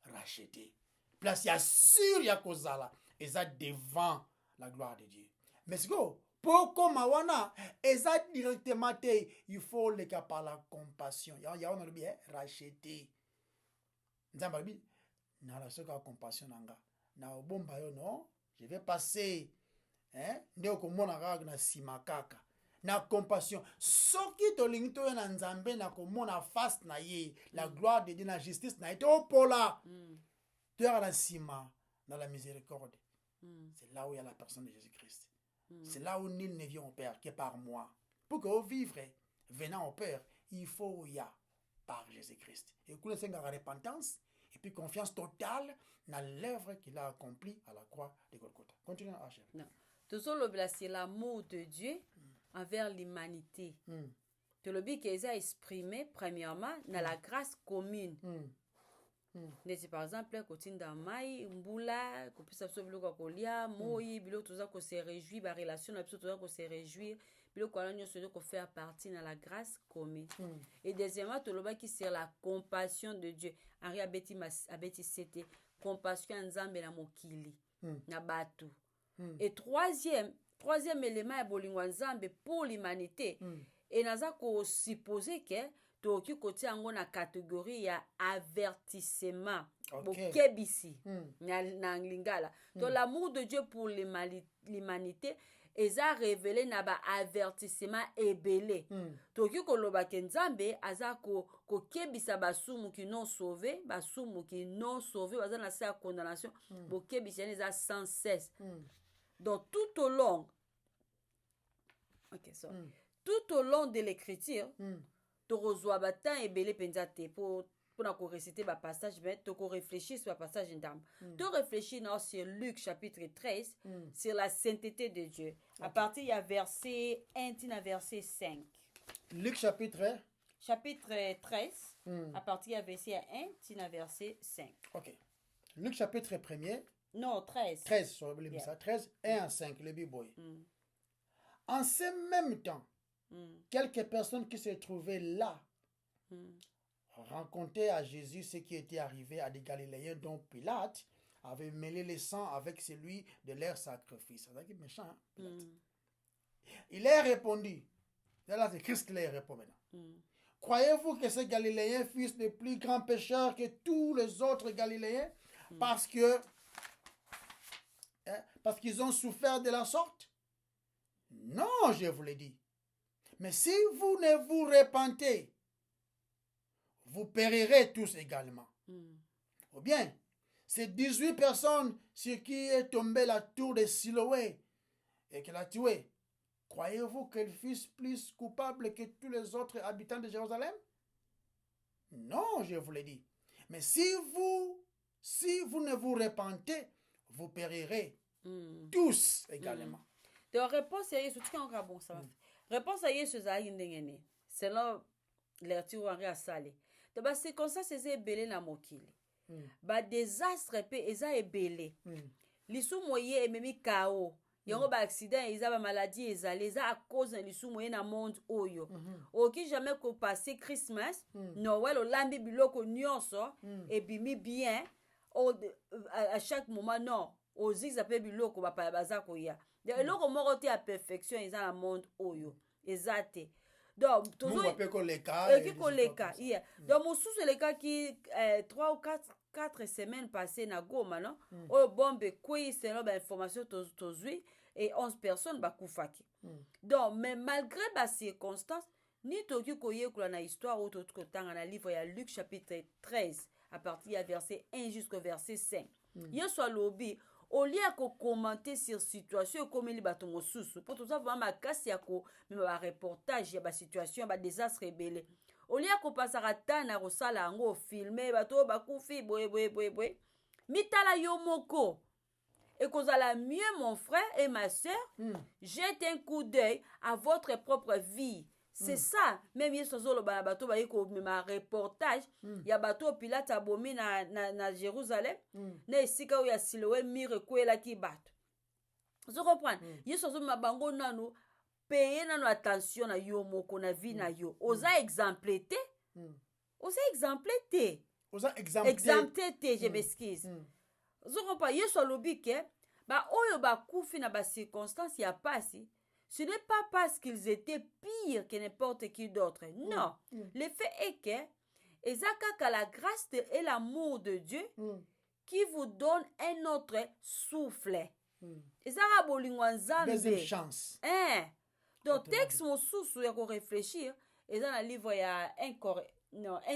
racheté place ya sûr ya kozala eza devant la gloire de Dieu mais c'est quoi pour comme wana eza directement te il faut le cas par la compassion ya on a bien racheté nzamba bi na la soka compassion nanga na obomba yo non je vais passer hein ndio komona kaka na sima kaka na compassion soki to lingi to na nzambe na komona face na ye la gloire de Dieu na justice na ito opola to ya la sima dans la miséricorde c'est là où il y a la personne de Jésus-Christ c'est là où nul ne vient au Père que par moi pour que vivre venant au Père il faut y a par Jésus-Christ et que c'est la repentance et puis confiance totale dans l'œuvre qu'il a accomplie à la croix de Golgotha. Continuons à chercher. Non. Tout ça, c'est l'amour de Dieu envers l'humanité. Tout le but qu'il a exprimé, premièrement, dans la grâce commune. C'est par exemple, quand on a mai, mbula, qu'on puisse sauver le kolia, moi, bilo tout ça qu'on se réjouit, la relation, tout ça qu'on se réjouit. Bilo qu'on a faire partie dans la grâce commune. Et deuxièmement, tout le monde qui c'est la compassion de Dieu. Henri abeti c'était compassion nzambe na mokili na batu. Et troisième élément est bolingwa nzambe pour l'humanité. Et naza ko supposer que toki côté ango na catégorie ya avertissement. Bokebisi na lingala. Donc l'amour de Dieu pour l'humanité eza révélé na ba avertissement ebele. Toki koloba ke nzambe aza ko kebisa basumu qui non sauvé, basumu qui non sauvé baza na sa condamnation, bo kebisa eza sans cesse. Donc tout au long tout au long de l'écriture, to reçoit batan ebele penza te pour nous réciter le passage, mais tu réfléchir sur le passage d'âme. Tu réfléchis sur Luc chapitre 13, sur la sainteté de Dieu. À partir du verset 1 à verset 5. Luc chapitre 13, à partir du verset 1 à verset 5. Ok. Luc chapitre 1er. Non, 13. 13, sur le ça. 13, 1 à 5, le B-boy. En ce même temps, quelques personnes qui se trouvaient là racontait à Jésus ce qui était arrivé à des Galiléens dont Pilate avait mêlé le sang avec celui de leur sacrifice. C'est méchant, hein, Pilate. Il leur répondit. Là, c'est Christ qui leur répond maintenant. Croyez-vous que ces Galiléens fussent de plus grands pécheurs que tous les autres Galiléens parce qu'ils ont souffert de la sorte? Non, je vous l'ai dit. Mais si vous ne vous repentez, vous périrez tous également. Ou bien, ces 18 personnes sur qui est tombée la tour de Siloé et qu'elle a tué, croyez-vous qu'elles fussent plus coupables que tous les autres habitants de Jérusalem? Non, je vous l'ai dit. Mais si vous ne vous repentez, vous périrez tous également. Donc, réponse à Yesu, tu as bon ça. Réponse à Yesu, c'est là, l'ertiou en réassalé. Donc, c'est comme ça, c'est belé na mokili. Ba désastre pe eza ebele. Lisu moye ememi kao. Yango ba accident eza ba maladie ezali eza à cause de lisu moye na monde oyo. Oki jamais ko passer Christmas, Noël o lambi biloko nyonso et bimi bien à chaque moment non. Ozi zape biloko ba pa baza ko ya. De eloko moko te à perfection eza na monde oyo. Ezate. Donc, toujours Donc, mosusu le cas qui 3 ou 4 semaines passées na Goma, non? Oh, bombe, quoi, c'est là, information tozui et 11 personnes bakufaki. Donc, mais malgré les circonstances, ni toki koye kula na histoire ou tout kotanga na livre ya Luc chapitre 13 à partir du verset 1 jusqu'au verset 5. Yesu lobi au lieu de commenter sur situation comme il bato mosusu pour tout ça vraiment makasi ya ko même reportage ya ba situation ba désastre ebele au lieu ko pasaka tana ko sala ngo filmer bato bakufi boye mitala yo moko et kozala mieux mon frère et ma sœur jette un coup d'œil à votre propre vie. C'est ça, même Yesu zolo ba bato ba yiko ma reportage ya bato Pilate abomi na Jérusalem na esika o ya Siloé mire kwela ki bato. Vous comprenez? Yesu zolo ma bango nanu payer nanu attention na yo moko na vie na yo. Oza exemplété. Oza exemplété. Oza exemplété, je m'excuse. Vous comprenez? Yesu lobi ke ba oyo ba kufi na ba circonstance ya pasi. Ce n'est pas parce qu'ils étaient pires que n'importe qui d'autre. Non. Le fait est que ezaka la grâce et l'amour de Dieu qui vous donne un autre souffle. Ezaka bolingo nzambe. Deuxième chance. Donc texte mon sous ya ko réfléchir, eza na livre ya 1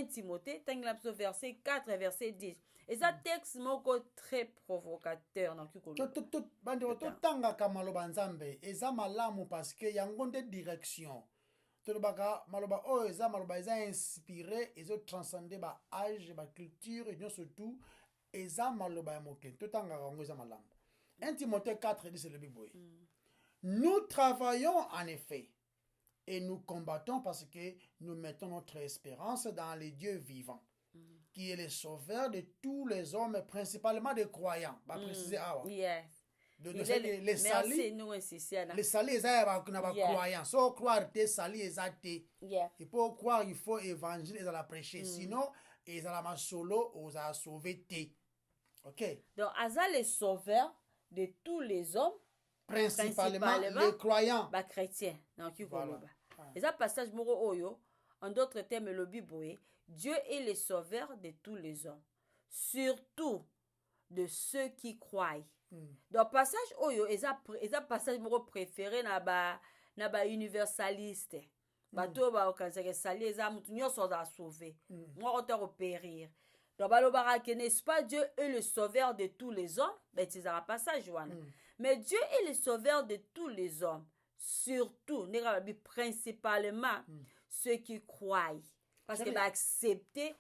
Timothée, verset 4 verset 10. Et ça texte moko très provocateur dans kiko. Bandiro totanga kamaloba nzambe eza malamu parce que yango nde direction. Tolobaka maloba o eza maloba eza inspiré ezo transcender ba âge ba culture et bien surtout eza maloba ya moke. Totanga yango eza malamu. 1 Timothée 4 dit c'est le biboye. Nous travaillons en effet et nous combattons parce que nous mettons notre espérance dans les dieux vivants. Qui est le sauveur de tous les hommes, principalement des croyants. Préciser, yes. Les salis, les salis, ils sont croyants. Sans croire tes salis, ils sont. Il faut croire, il faut évangile, ils la prêcher. Sinon, ils ont la solo, ils ont sauvé tes. Ok. Donc, Aza le sauveur de tous les hommes, principalement les croyants. Bah, chrétiens. Donc, voilà. Et ça, passage moro oyo, en d'autres termes, le Bible, Dieu est le sauveur de tous les hommes, surtout de ceux qui croient. Donc passage oyo eza passage moko préféré na ba universaliste. Bato ba okanseke sali eza mutu nyonso za sauver. Moi auteur périr. Donc balobara que n'est-ce pas Dieu est le sauveur de tous les hommes? Ben c'est un passage wana. Mais Dieu est le sauveur de tous les hommes, surtout principalement ceux qui croient. Parce que accepter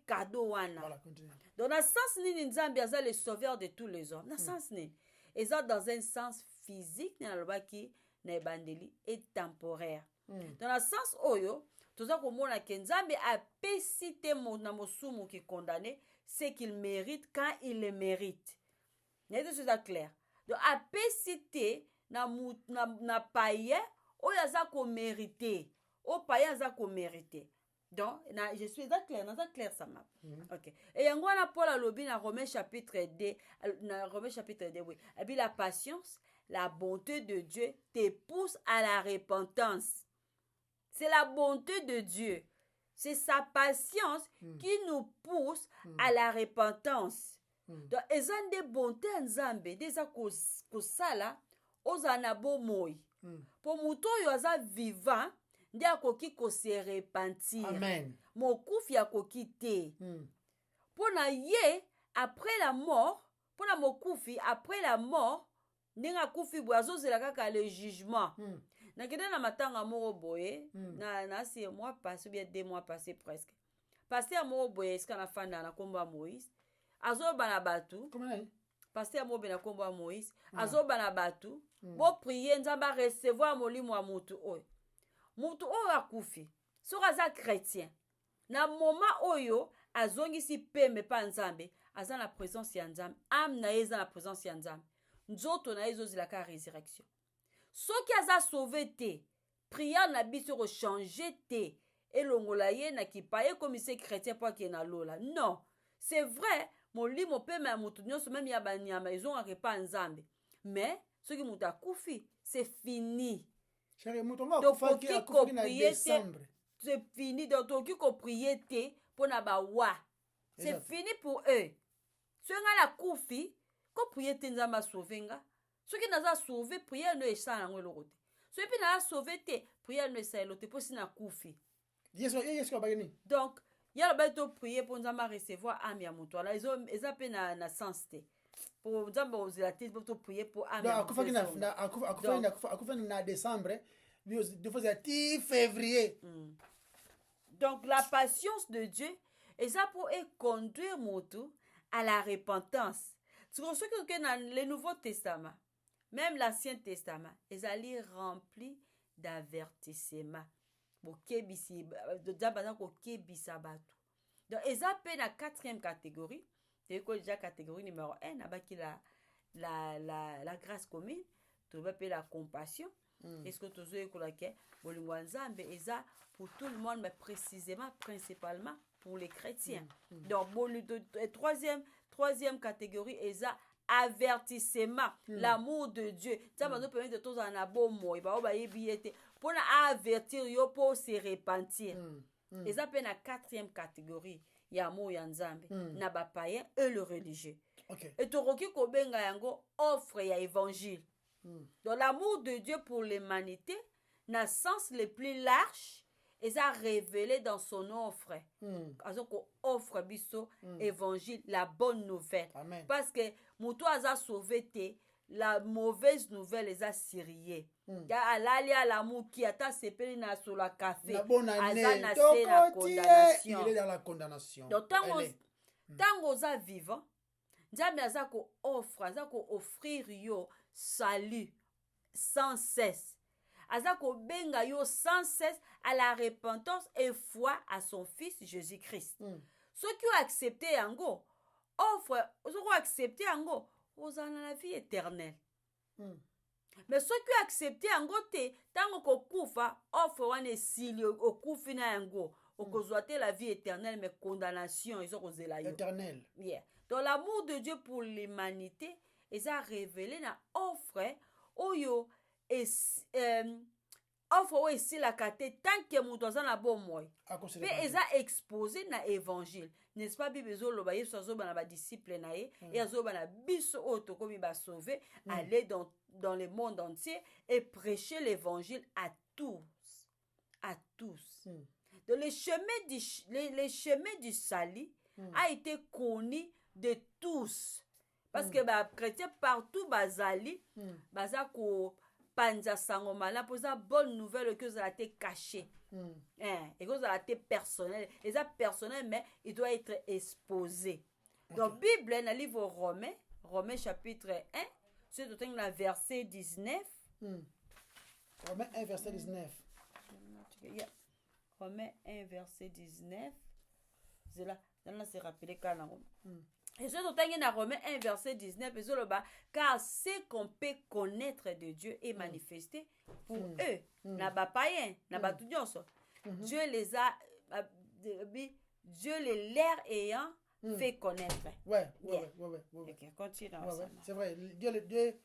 cadeau wana. Voilà, continue. Donc dans le sens ni nzambe aza le sauveur de tous les hommes. Dans le sens ni eza dans un sens physique na lobaki na ebandeli et temporaire. Dans le sens oyo toza komona ke nzambe apesi te na mosumu ki condamné ce qu'il mérite quand il le mérite. N'est-ce pas ça clair? Donc apesi te na païen oyo aza ko mériter. O païen aza ko mériter. Donc, je suis clair ça m'a. OK. Et yango na Paul alobi na Romains chapitre 2, oui. Et puis la patience, la bonté de Dieu te pousse à la repentance. C'est la bonté de Dieu. C'est sa patience qui nous pousse à la repentance. Donc, ezan de bonté nzambe, deza kosala ozana bo moi. Pour muto yo aza vivant, nde akoki ko se repentir. Amen. Mokufi akoki te. Pona ye après la mort, pona mokufi après la mort, ndenga kufi bo azozela kaka le jugement. Nakende na matanga moko boye, na c'est mois passé bien 2 mois passé presque. Pasteur moko boye ska na fanda na komba Moïse. Azoba na batu. Comment Pasteur moko na komba Moïse. Azoba na batu. Bo prier nzamba recevoir molimo wa mutu oyo. Mutu oyo akufi. Soka za chrétien. Na moment oyo azongisi pembe pa nzambe, aza na présence ya nzambe. Âme na eza na présence ya nzambe. Nzoto na ezozila ka résurrection. Soki aza sauvé te, prière na biso ko changer te, elongola ye na kipaye comme c'est chrétien pour qu'il na lola. Non, c'est vrai, molimo pema ya mutu nyonso même ya banyama ils ont pas nzambe. Mais soki mutu akufi, c'est fini. Chérie, mutu akufi na décembre. C'est fini, donc toki ko prier te pour na ba wa. C'est fini pour eux. Soki nga la kufi, ko prier te nzamba sauvenga. Ceux qui n'ont sauvé, prière ne est pas en l'autre. Ceux qui n'ont sauvé, prière ne est pas l'autre. Pour s'y na koufi. Donc, il y a le prier pour nous recevoir âme ya mutu. Là, ils ont appelé na sens te. Pour nous avoir la tête pour prier pour âme ya mutu. Donc, na décembre, de fois 10 février. Donc, la patience de Dieu est ça pour conduire mutu à la repentance. C'est pour ça que dans le Nouveau Testament, même l'Ancien Testament, ils allaient remplis d'avertissements. Donc, ils appellent la 4e catégorie. C'est déjà catégorie numéro 1, avec la grâce commune, tu vas appeler la compassion. Est-ce que tu as vu que pour tout le monde, mais précisément, principalement pour les chrétiens. Donc, troisième catégorie, est ça avertissement, l'amour de Dieu. Ça va nous permettre de tous en avoir moi. Pour avertir, pour se repentir. Et ça peut la 4e catégorie. Il y a amour yanzambe, na ba païen et le religieux. Et tu roki ko benga yango offre ya évangile. Donc l'amour de Dieu pour l'humanité, na sens le plus large, et ça révélé dans son offre. Alors qu'on offre biso évangile, la bonne nouvelle. Amen. Parce que muto aza sauvé te, la mauvaise nouvelle les a syriés. Ya alali à l'amour qui ata sepeli na sur la café. Aza na condamnation. Il est dans la condamnation. Donc tango oza vivant, Nzambe aza ko offrir yo salut sans cesse. Azako benga yo sans cesse à la repentance et foi à son fils Jésus-Christ. Ceux qui ont accepté yango, offre, ceux qui ont accepté yango, ils ont la vie éternelle. Mais ceux qui ont accepté yango te, tango ko kufa, offre wane sili o kufi na yango, o kozwate la vie éternelle mais condamnation ils ont osé la yo. Éternel. Yeah. Donc l'amour de Dieu pour l'humanité, ils ont révélé na offre oyo offre o ici la kate tant que mutu aza na bon moi pe eza exposé na évangile, n'est-ce pas? Bible ezoloba Yesu azoba na ba disciple na ye et azoba na biso oyo tokomi ba sauver, aller dans le monde entier et prêcher l'évangile à tous. Donc le chemin du salut a été connu de tous parce que ba chrétiens partout bazali baza ko panza sangomala pour ça bonne nouvelle que ça a été caché et que ça a été personnel et ça personnel mais il doit être exposé. Donc Bible dans le livre Romains chapitre 1 c'est tout dans verset 19. Romains 1 verset 19. Romains 1 verset 19. C'est là c'est rappelé quand et ce temps dans Romains 1 verset 19 car ce qu'on peut connaître de Dieu est manifesté pour eux na ba païen na ba tout nyonso. Dieu les a Dieu l'air ayant fait connaître. Ouais. Ok, continue. C'est vrai. Dieu,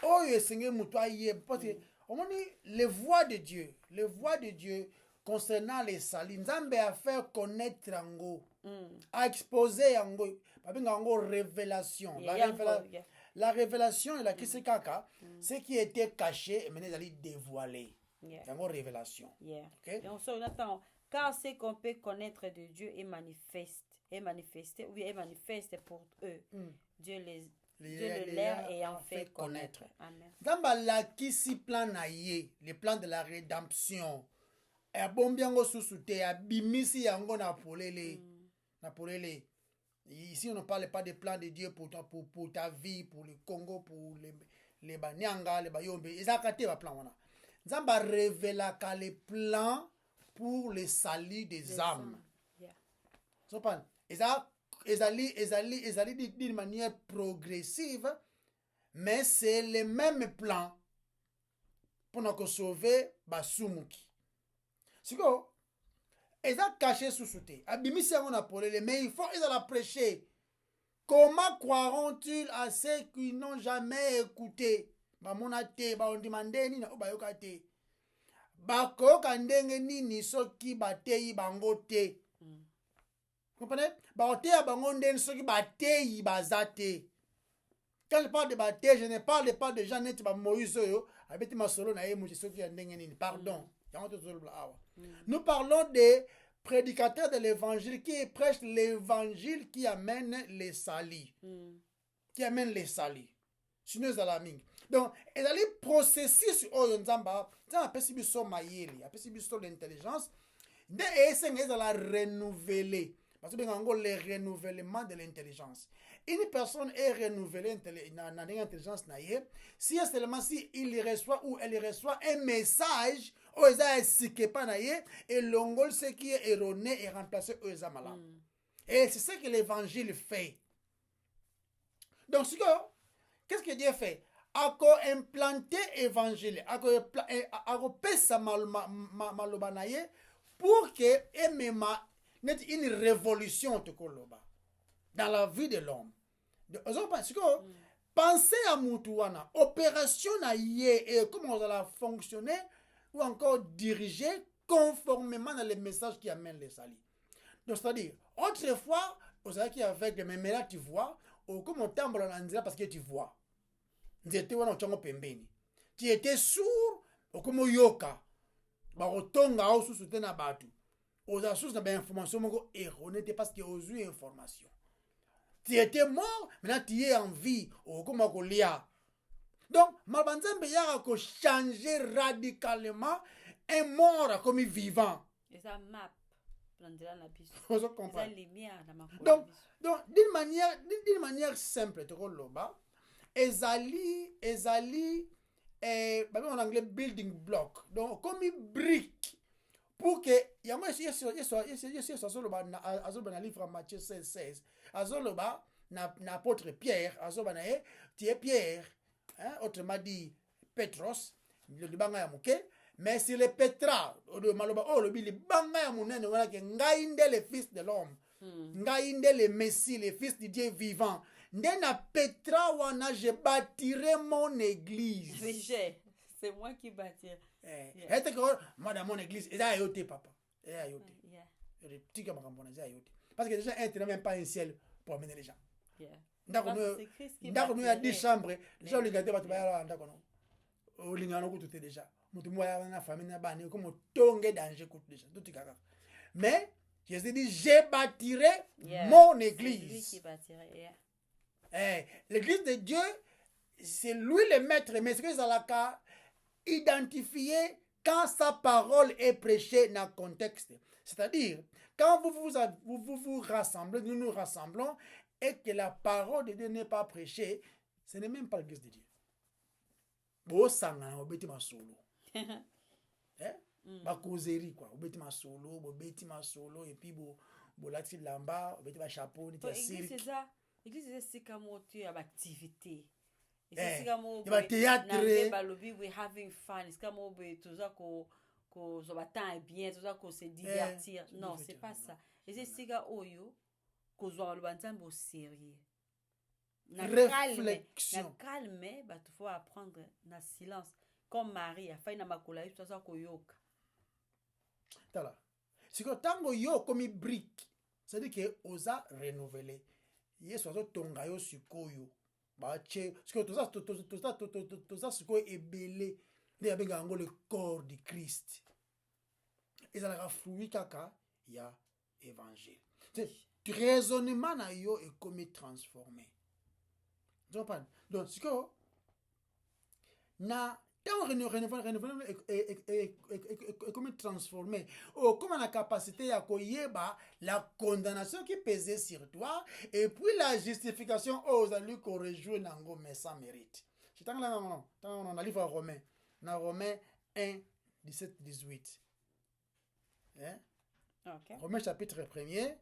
oh, Seigneur, parce que on dit les voies de Dieu concernant les salis, Nzambe a fait connaître Ango, a exposé Ango, Ango révélation. La révélation, la qui ce qui était caché, maintenant ils allaient dévoiler. Ango révélation. Okay? Donc, on attend, car ce qu'on peut connaître de Dieu est manifesté pour eux. Dieu l'air ayant fait connaître. Amen. Dans la kisi plan naïe, les plans de la rédemption, et bon bien go sous-souté, à bimisi yango na polele. Ici, on ne parle pas des plans de Dieu pour ta vie, pour le Congo, pour les Banyanga, les Bayombe. Ils ont raté les plans. Zamba révéla les plans pour le salut des âmes. Ils allaient d'une manière progressive, mais c'est le même plan pour nous sauver Basumuki. C'est quoi? Ils ont caché sous souté. Abimisi on a parlé, mais il faut ils la prêcher. Comment croiront-ils à ceux qui n'ont jamais écouté? Bamonate, ba ondimande ni na obayokate. Bako kandenge nini soki batei bangote. Comprenez? Baote a bangonde soki batei bazate. Quand je parle de bataille, je ne parle pas de gens net ba Moïse yo, abeti masolo na ye muti soki ndenge nini. Pardon. Nous parlons des prédicateurs de l'évangile qui prêchent l'évangile qui amène les salis. Qui amène les salis. Sinon, donc, ils allaient processer sur Oyonzamba. Ça appelle si mayeli, appelle si l'intelligence. Ils allaient renouveler. Parce que le renouvellement de l'intelligence. Une personne est renouvelée dans l'intelligence si seulement si il reçoit ou elle reçoit un message et l'ongol ce qui est erroné est remplacé aux malades. Et c'est ce que l'évangile fait. Donc, qu'est-ce que Dieu fait? Ako implanter évangile, ako pesa malobanaye pour que une révolution dans la vie de l'homme. Pensez à Moutouana, opération et comment ça va fonctionner ou encore diriger conformément dans les messages qui amènent les salis. Donc, c'est-à-dire, autrefois, vous avez qui avec mais là tu vois, ou comme on tambour en parce que tu vois. Tu étais sourd, ou comme yoka, barotonga au sous na batu. Aux sources d'informations erronées parce que aux eu information. Tu étais mort, maintenant tu es en vie, ou comme lia. Donc, Mabanzambe y'a changé radicalement un mort comme vivant. Et ça map. Vous comprenez? Donc, d'une manière simple, Ezali, en anglais, building block. Donc, comme une brique, pour que, il y a moi, dans livre Matthieu 16, azoloba, n'apôtre Pierre, azobana, tu es Pierre, autrement dit, Petros, le banga ya muke, mais c'est le Petra, le maloba, le banga ya munene, voilà que ngainde le fils de l'homme, ngainde le Messie, le fils du Dieu vivant. Ndena Petra wana je bâtirai mon église. C'est moi qui bâtirai. Est-ce que moi dans mon église, il y a yoté papa. Il y a yoté. Le petit comme on a yoté. Parce que déjà un n'a même pas un ciel pour amener les gens. D'accord, nous a 10 chambres. Déjà le gardien va te bailler d'accord. Au lingano ko tout déjà. Mutu moya na famille na bani comme tongue danger ko déjà. Tout kaka. Mais Jésus dit je bâtirai mon église. C'est lui qui bâtirait. L'église de Dieu, c'est lui le maître, mais ce que ça l'a identifié quand sa parole est prêchée dans le contexte. C'est-à-dire, quand vous rassemblez, nous nous rassemblons, et que la parole de Dieu n'est pas prêchée, ce n'est même pas l'église de Dieu. Bo sangana, obeti ma solo. Ba causerie quoi, obeti ma solo, et puis bo lati lamba, obeti ma chapeau, ni c'est ça. L'église c'est comme tu as activité. C'est comme théâtre. We having fun. C'est comme tout ça kozwa temps bien toza kose divertir non c'est pas ça eza esika oyo kozwa maloba nzambe au sérieux na calme bato faut apprendre na silence comme Marie afai na makolo yesu toza koyoka tala siko tango yo komi brique c'est-à-dire que oza renouveler yesu azotonga yo sikoyo bache siko toza sikoyo ebele nde yabenga yango le corps du Christ ezalaka fruit kaka ya évangile raisonnement na yo ekomi transformé donc siko na tant renouveler ekomi transformé comme la capacité ya koyeba la condamnation qui pesait sur toi et puis la justification aux alus qu'on rejoue nango mais sans mérite c'est dans le livre Romain dans Romains 1 17 18 hein? Okay. Romains chapitre 1er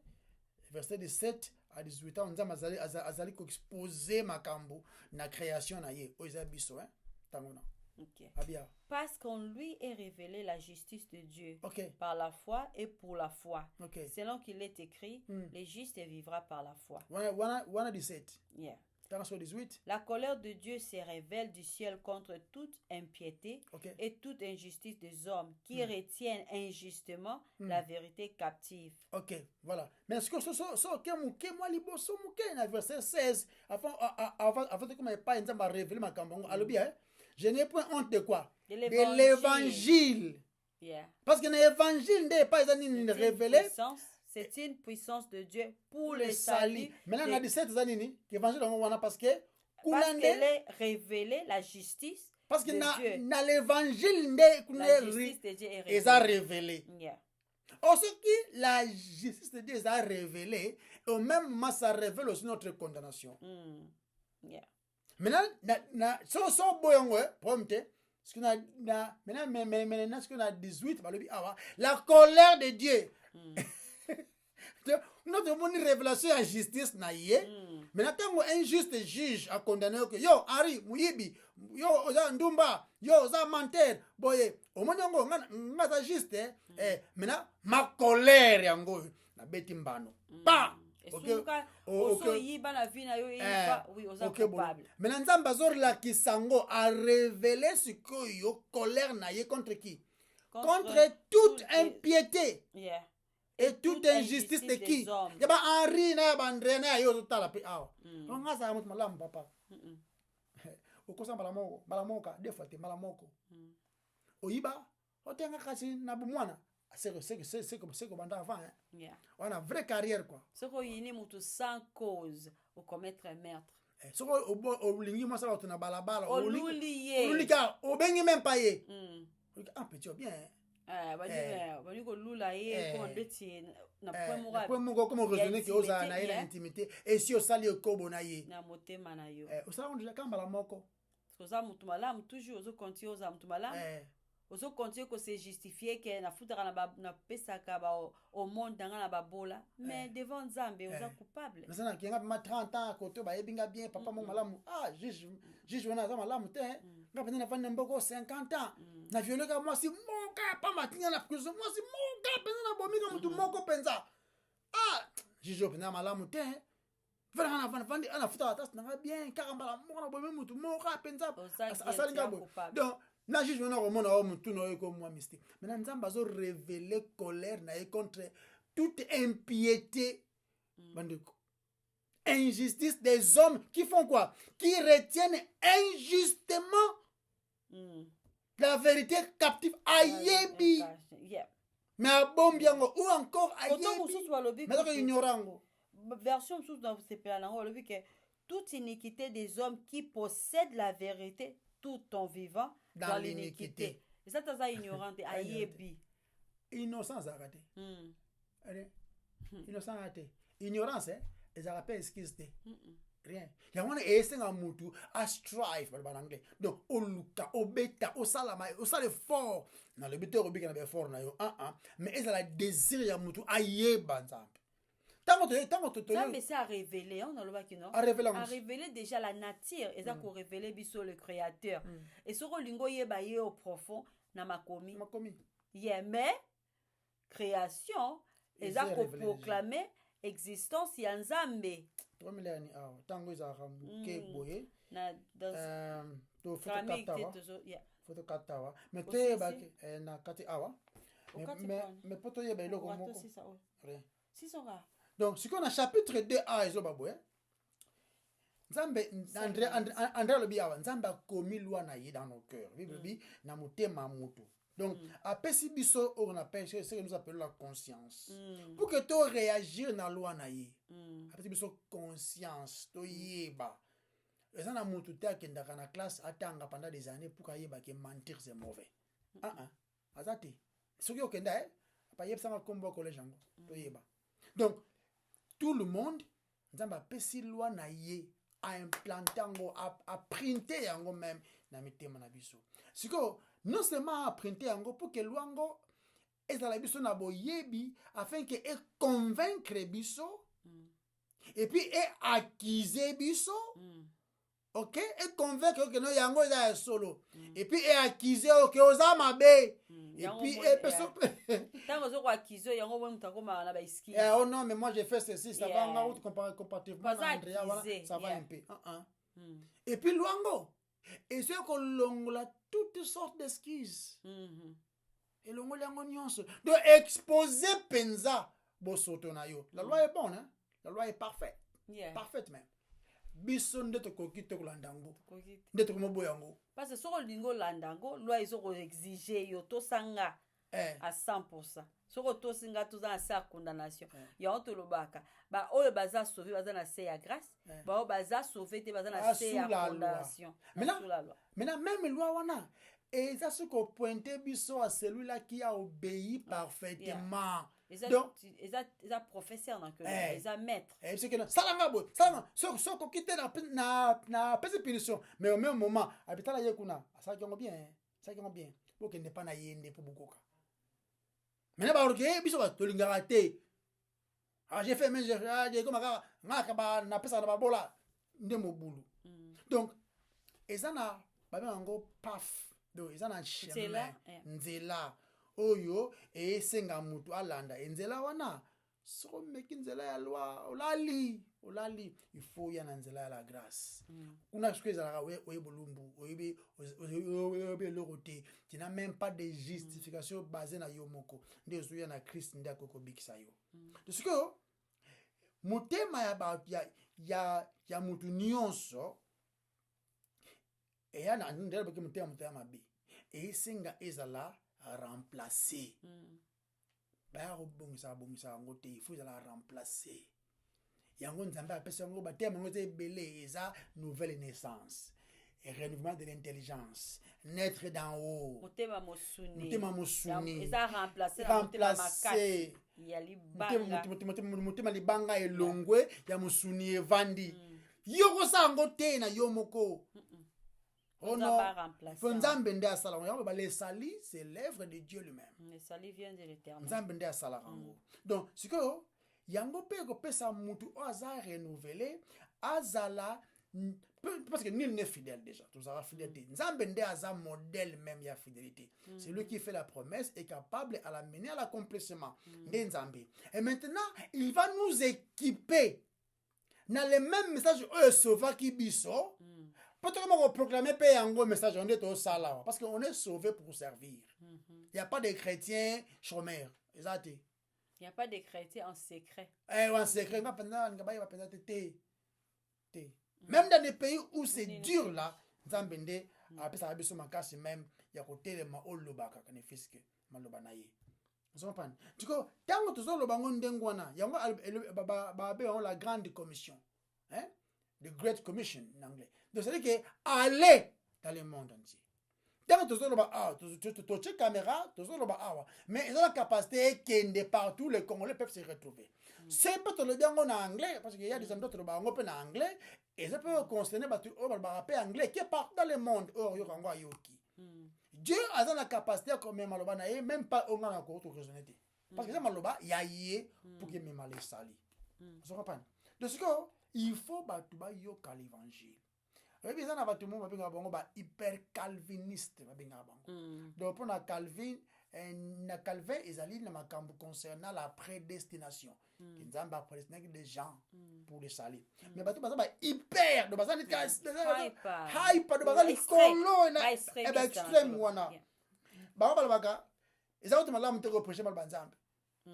verset 17 à 18 ans nzambe azali ko exposer makambo na création na ye oza biso hein tangona. Okay. Parce qu'en lui est révélée la justice de Dieu par la foi et pour la foi. Selon qu'il est écrit, le juste vivra par la foi. 17. Yeah. 18. La colère de Dieu se révèle du ciel contre toute impiété et toute injustice des hommes qui retiennent injustement la vérité captive. Ok, voilà. Mais est-ce que moi liboso muke verset 16 avant de comme pas nzamba révéler makambo alobi hein. Je n'ai point honte de quoi? De l'évangile. Yeah. Parce que l'évangile n'est pas révélé. C'est une puissance de Dieu pour le salut. Maintenant, on a 17 années. L'évangile, on a parce qu'elle est révélée, la justice. Parce que dans l'évangile, la justice de Dieu est révélée. Yeah. Ce qui la justice de Dieu est révélée, au même moment, ça révèle aussi notre condamnation. Yeah. Maintenant, so boyongo prompte ce qu'on a maintenant ce qu'on a 18 la colère de Dieu. Notre monde révélation à justice na yé. Maintenant quand un juste juge a condamné que yo Ari muyibi yo oza ndumba yo oza menteur boye au monde ngo ngata juste maintenant ma colère yango na beti mbano pa maintenant nzambe azolakisa ngo a révélé sikoyo colère na ye contre qui? Contre toute impiété et toute injustice de qui? Yaba Henri na yaba André na yo totala pe awa ngaza mutu malamu papa okosa malamoka defa te malamoko oyiba otenga kasi na bumwana c'est comme banda avant hein. Yeah. On a une vraie carrière quoi. Ce qu'on y est sans cause au commettre un meurtre. Ce qu'on au lingi moi ça va tourner balabala au loulier. Louliga au bengi même pas yé. Un petit bien. Va dire que lula yé comme beti na premier comment raisonner que oza na ina intimité et si o sali o kobo na yé. Na motema na yo. O ça on déjà quand balamoko. Parce que ça mutu malamu toujours ozo continuer oza mutu malamu. Ozo continue que c'est justifié que na futaka na pesaka ba au monde dans la babola mais devant Nzambe oza coupable. Mais ça na kinga ma 30 ans côté ba yebinga bien papa mon malamu juge wana za malamu te ngapa na fanya mboko 50 ans na violé ka moi si moka pa matinga na prison moi si moka penza na bomika mutu moko penza juge penza malamu te Voilà, on a foutu la tasse, on a bien, caramba, on a besoin de tout, moka penza asalinga bo. Donc na juge wana romona o mutu no eko moi mystique. Maintenant nzamba zo révéler colère na contre toute impiété. Bandeko. Injustice des hommes qui font quoi? Qui retiennent injustement la vérité captive ayebi. Mais à bombiango ou encore ayebi. Mais donc ignorango. Version sous dans ces plans on que toute iniquité des hommes qui possèdent la vérité tout en vivant dans l'iniquité. Et ça, t'as ignorant, ayebi. Innocence à rater. Innocence à rater. Ignorance, ils n'ont excuse. Rien. Il y a un essai en mutu, à strive, en anglais. Donc, au luka, au bêta, au salama, au sale fort. Dans le but, au bêta, il y a fort, mais ils ont le désir, mutu, ayeba, mais c'est à révéler, on a le bac, non? À révéler déjà la nature, et ça pour révéler biso le créateur. Et ce que lingo yeba ye au profond, na makomi. Yeah, mais création eza koproclame existence ya nzambe tomelani awa ntango ezalaka moke boye fotokata awa mais toyebaki na kati awa mais po toyeba eloko moko donc sikoyo na chapitre 2a ezoba boye nzambe andre alobi awa nzambe akomi lwa na ye dans nos cœurs bible bi na motema motu donc apesi biso oyo napelle ce que nous appelons la conscience pour que to réagir na loi na ye apesi biso conscience toyeba eza na motu te akendaka na classe atanga pendant des années pour kayeba ke mentir c'est mauvais aza te soki okenda apayebisanga kombo collège yango toyeba donc tout le monde nzambe apesi loi na ye a implanté yango a printé yango même na mitema na biso siko non seulement a printé yango pour que loi yango ezala biso na boyebi afin que e convaincre biso et puis e accuser biso ok et convaincre que no yango eza ya solo et puis e accuser que oza mabe et puis e peso tango zo accuser yango bo mutako ma na ba iski oh non mais moi j'ai fait ceci ça va nga comparativement à Andrea voilà ça va un peu et puis luango et c'est qu'on longola toutes sortes d'excuses et longola yango nyonso donc exposer penza bosoto na yo la loi est bonne hein la loi est parfaite parfaite même biso nde tokoki tokolanda yango nde tokomoboya yango parce que soko lingo landa yango loi ezoko exige yo tosanga à 100%. Soko tosinga toza na sa condamnation yango tolobaka ba oyo baza sauvé baza na se ya grâce ba oyo baza sauvé te baza na se ya condamnation maintenant même loi wana eza soko pointer biso à celui-là qui a obéi parfaitement donc eza professeur na que eza maître c'est que salanga bo salanga soko quitter na pese punition mais au même moment habitala ye kuna ça qui est bien pour que ne pas na yende pour bukoka maintenant ba orke biso ba tolingaka te j'ai fait mais j'ai comme ngaka ba na pesa na babola nde mobulu donc eza na ba bango paf donc eza na chemin nzela oyo esenga mutu alanda enzela wana soko meki nzela ya loi olali il faut ya na nzela ya la grâce kuna siko ezalaka oyebolumbu oyebi eloko te tu n'as même pas de justification basée na yo moko nde ozoya na Christ nde akokobikisa yo siko motema ya mutu nyonso eya na ndela beke motema mabe esenga ezala remplacer baya bongisa yango te il faut la remplacer yango nzambe apesa yango batema yango ebele eza nouvelle naissance et renouvellement de l'intelligence naître d'en haut motema mosuni eza remplacer ya libanga motema libanga elongwe ya mosuni evandi yo kosa yango te na yo moko oh non, Nzambe nde asala yango ba les sali c'est l'œuvre de Dieu lui-même. Les sali vient de l'Éternel. Nzambe nde asala yango. Donc sikoyo yango pe ko pesa mutu aza renouvelé azala parce que nul n'est fidèle déjà. Tous avons fidélité. Nzambe nde aza modèle même ya fidélité. C'est lui qui fait la promesse et capable à l'amener à l'accomplissement. Nde Nzambe. Et maintenant, il va nous équiper dans les mêmes messages sauveur qui biso. Peut-être qu'on proclamer un message, on est au salaire. Parce qu'on est sauvé pour servir. Il n'y a pas de chrétiens chômeurs. Exact. Il n'y a pas de chrétiens en secret. En secret. Même dans des pays où c'est dur là, Zambende, après ça, même, il y a côté de ma olobaka, quand il fait ce que malobanaye. Vous comprenez? Du coup, tant que tu as le bangon d'engwana, il y a la grande commission. Hein? The Great Commission en anglais. Donc, c'est-à-dire que aller dans le monde entier. Tant que tu as une caméra, tu as mais ils ont la capacité que partout les Congolais peuvent se retrouver. C'est pas tout le bien en anglais, parce qu'il y a des endroits qui sont en anglais, et ça peut concerner les anglais qui est partout dans le monde. Dieu a la capacité, comme même pas au moins encore tout raisonner. Parce que ça, maloba, il y a pour que même les sali. Vous comprenez? Donc, il faut batuba yo l'évangile. Et puis ça na batumo ba hyper calviniste ba benga bango. Donc pour na Calvin na Calvin ezali na makambo concernant la prédestination. Nzamba prédestiné des gens pour le salut. Mais bato baza ba hyper de baza hyper de baza likolo na extrême wana. Ba balabaka ezali tuma la muteko prêcher mal banzambe.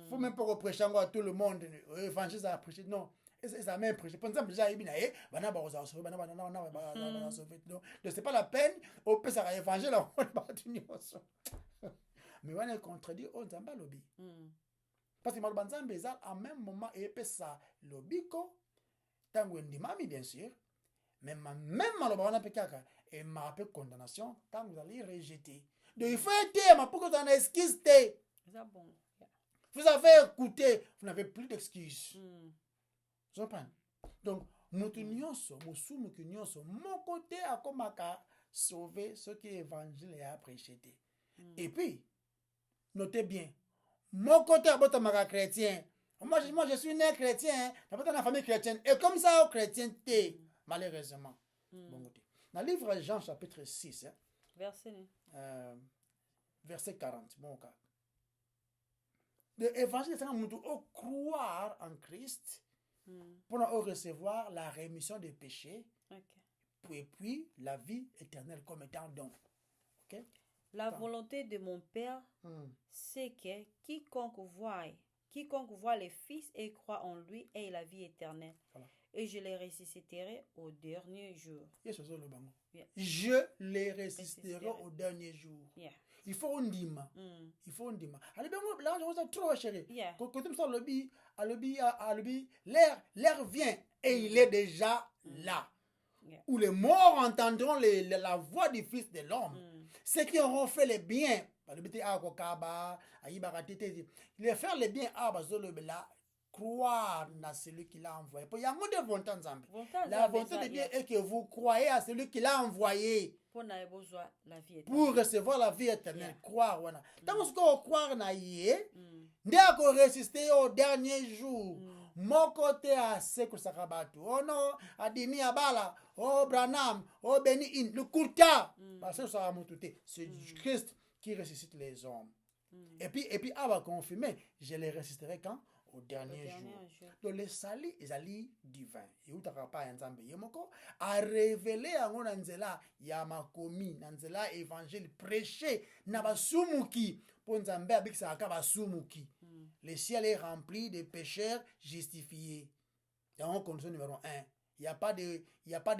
Faut même pas reprêcher encore à tout le monde évangile à prêcher non. Ça même prêché. Par exemple, déjà, il y a bana ba oza sauver, bana sauver. Donc, c'est pas la peine. Au peut ça évangile on va tenir. Mais on est contredit on zamba lobby. Parce que mal banzambe ça en même moment et peut ça lobby ko tango ndimami bien sûr. Même mal bana pekaka et ma peu condamnation tant vous allez rejeter. Donc il faut être ma pour que ça n'excuse te. C'est bon. Vous avez écouté, vous n'avez plus d'excuses. Donc, mutu nyonso, musumuki nyonso, mon côté a komaka sauver ce qui est évangile a prêché. Et puis, notez bien, mon côté a botamaka chrétien. Moi, je suis né chrétien, j'ai pas dans la famille chrétienne. Et comme ça, au chrétien, malheureusement. Bon côté. Dans le livre de Jean, chapitre 6, verset 40, bon cas. L'évangile, c'est au croire en Christ pour recevoir la rémission des péchés et puis la vie éternelle comme étant don. Okay? La volonté de mon Père, c'est que quiconque voit le Fils et croit en lui ait la vie éternelle. Voilà. Et je les ressusciterai au dernier jour. Je les ressusciterai au dernier jour. Yeah. Il faut un dîme. Il faut un dîme. Allez, bien, là, je vous trop chéri. Quand tu me sors l'air vient et il est déjà là. Yeah. Où les morts entendront la voix du Fils de l'homme. Ceux qui auront fait les biens, les faire les biens, croire à celui qui l'a envoyé. Il y a de volonté en Zambie. La volonté de Dieu est que vous croyez à celui qui l'a envoyé. Pour recevoir la vie éternelle. Croire. Tant que vous croire na yé, dès qu'on résister au dernier jour, mon côté à ce que ça rabattu. Oh non, Adini Abala, oh Branham, oh Beni In, le Kurta. Parce que ça va m'outer. C'est Christ qui ressuscite les hommes. Et puis, on va confirmer, je les ressusciterai quand? Au dernier jour. Donc le salut est ali divin. Et où t'as pas ensemble yemoko a révélé à mon anzela yamakomi nanzela évangile prêché na basumuki pour nzambe avec ça akaba sumuki. Le ciel est rempli de pécheurs justifiés. Donc condition numéro 1, il y a pas de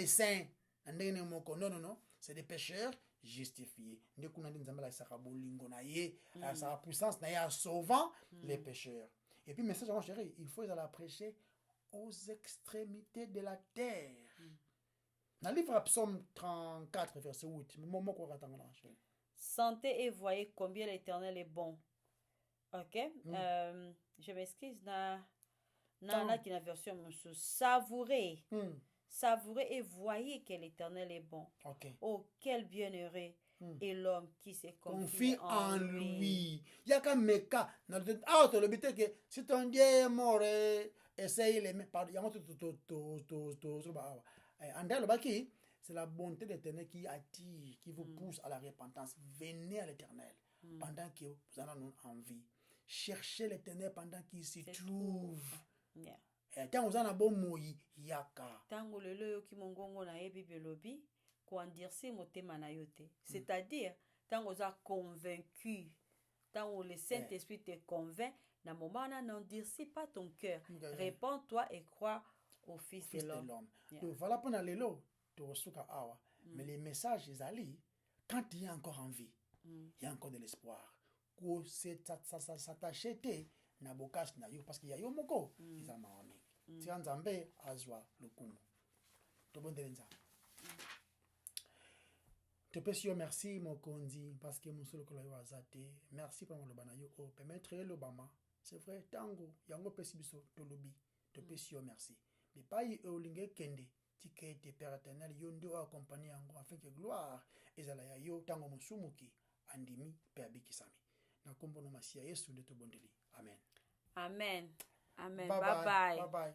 saints. Non, c'est des pécheurs justifiés. Ndekuna nzambe la sakabolingo na ye, sa puissance na ya sauvant les pécheurs. Et puis, message, chérie, il faut la prêcher aux extrémités de la terre. Dans le livre Psaume 34, verset 8, sentez et voyez combien l'Éternel est bon. Ok? Je m'excuse. Qui la version savourez. Savourez et voyez que l'Éternel est bon. Okay. Oh, quel bienheureux. Et l'homme qui se confie en lui. Il y a qu'un méca. Le but est que si ton Dieu est mort, essaye les mains. Il y a c'est la bonté de l'Éternel qui attire, qui vous pousse à la repentance. Venez à l'Éternel pendant que vous en avez envie. Cherchez l'Éternel pendant qu'il s'y trouve. Tant vous en avez bon mot, yaka. Tant que le qui mongongo na ebi belobi. C'est-à-dire, tant qu'on a convaincu, tant que le Saint-Esprit te convainc, dans le moment où n'endurcis pas ton cœur, répands-toi et crois au Fils de l'homme. Donc voilà pour aller là, mais les messages, ils allaient, quand il y a encore envie, il y a encore de l'espoir. Quand ça s'attache, parce qu'il y a yo moko, ils ont marre. Si on zambé, azwa le kumbu. Tout bon de te peux merci mon kondi parce que mon seul kolo azate merci pour le banayo o permettre le bama c'est vrai tango yango pesi biso to lobi te peux merci mais pas y olinge kende tike te père éternel yo ndo accompagner yango afin que gloire ezala ya yo tango musumuki andimi pe abikisami na kombo no masia yesu ndeto bondeli amen amen bye bye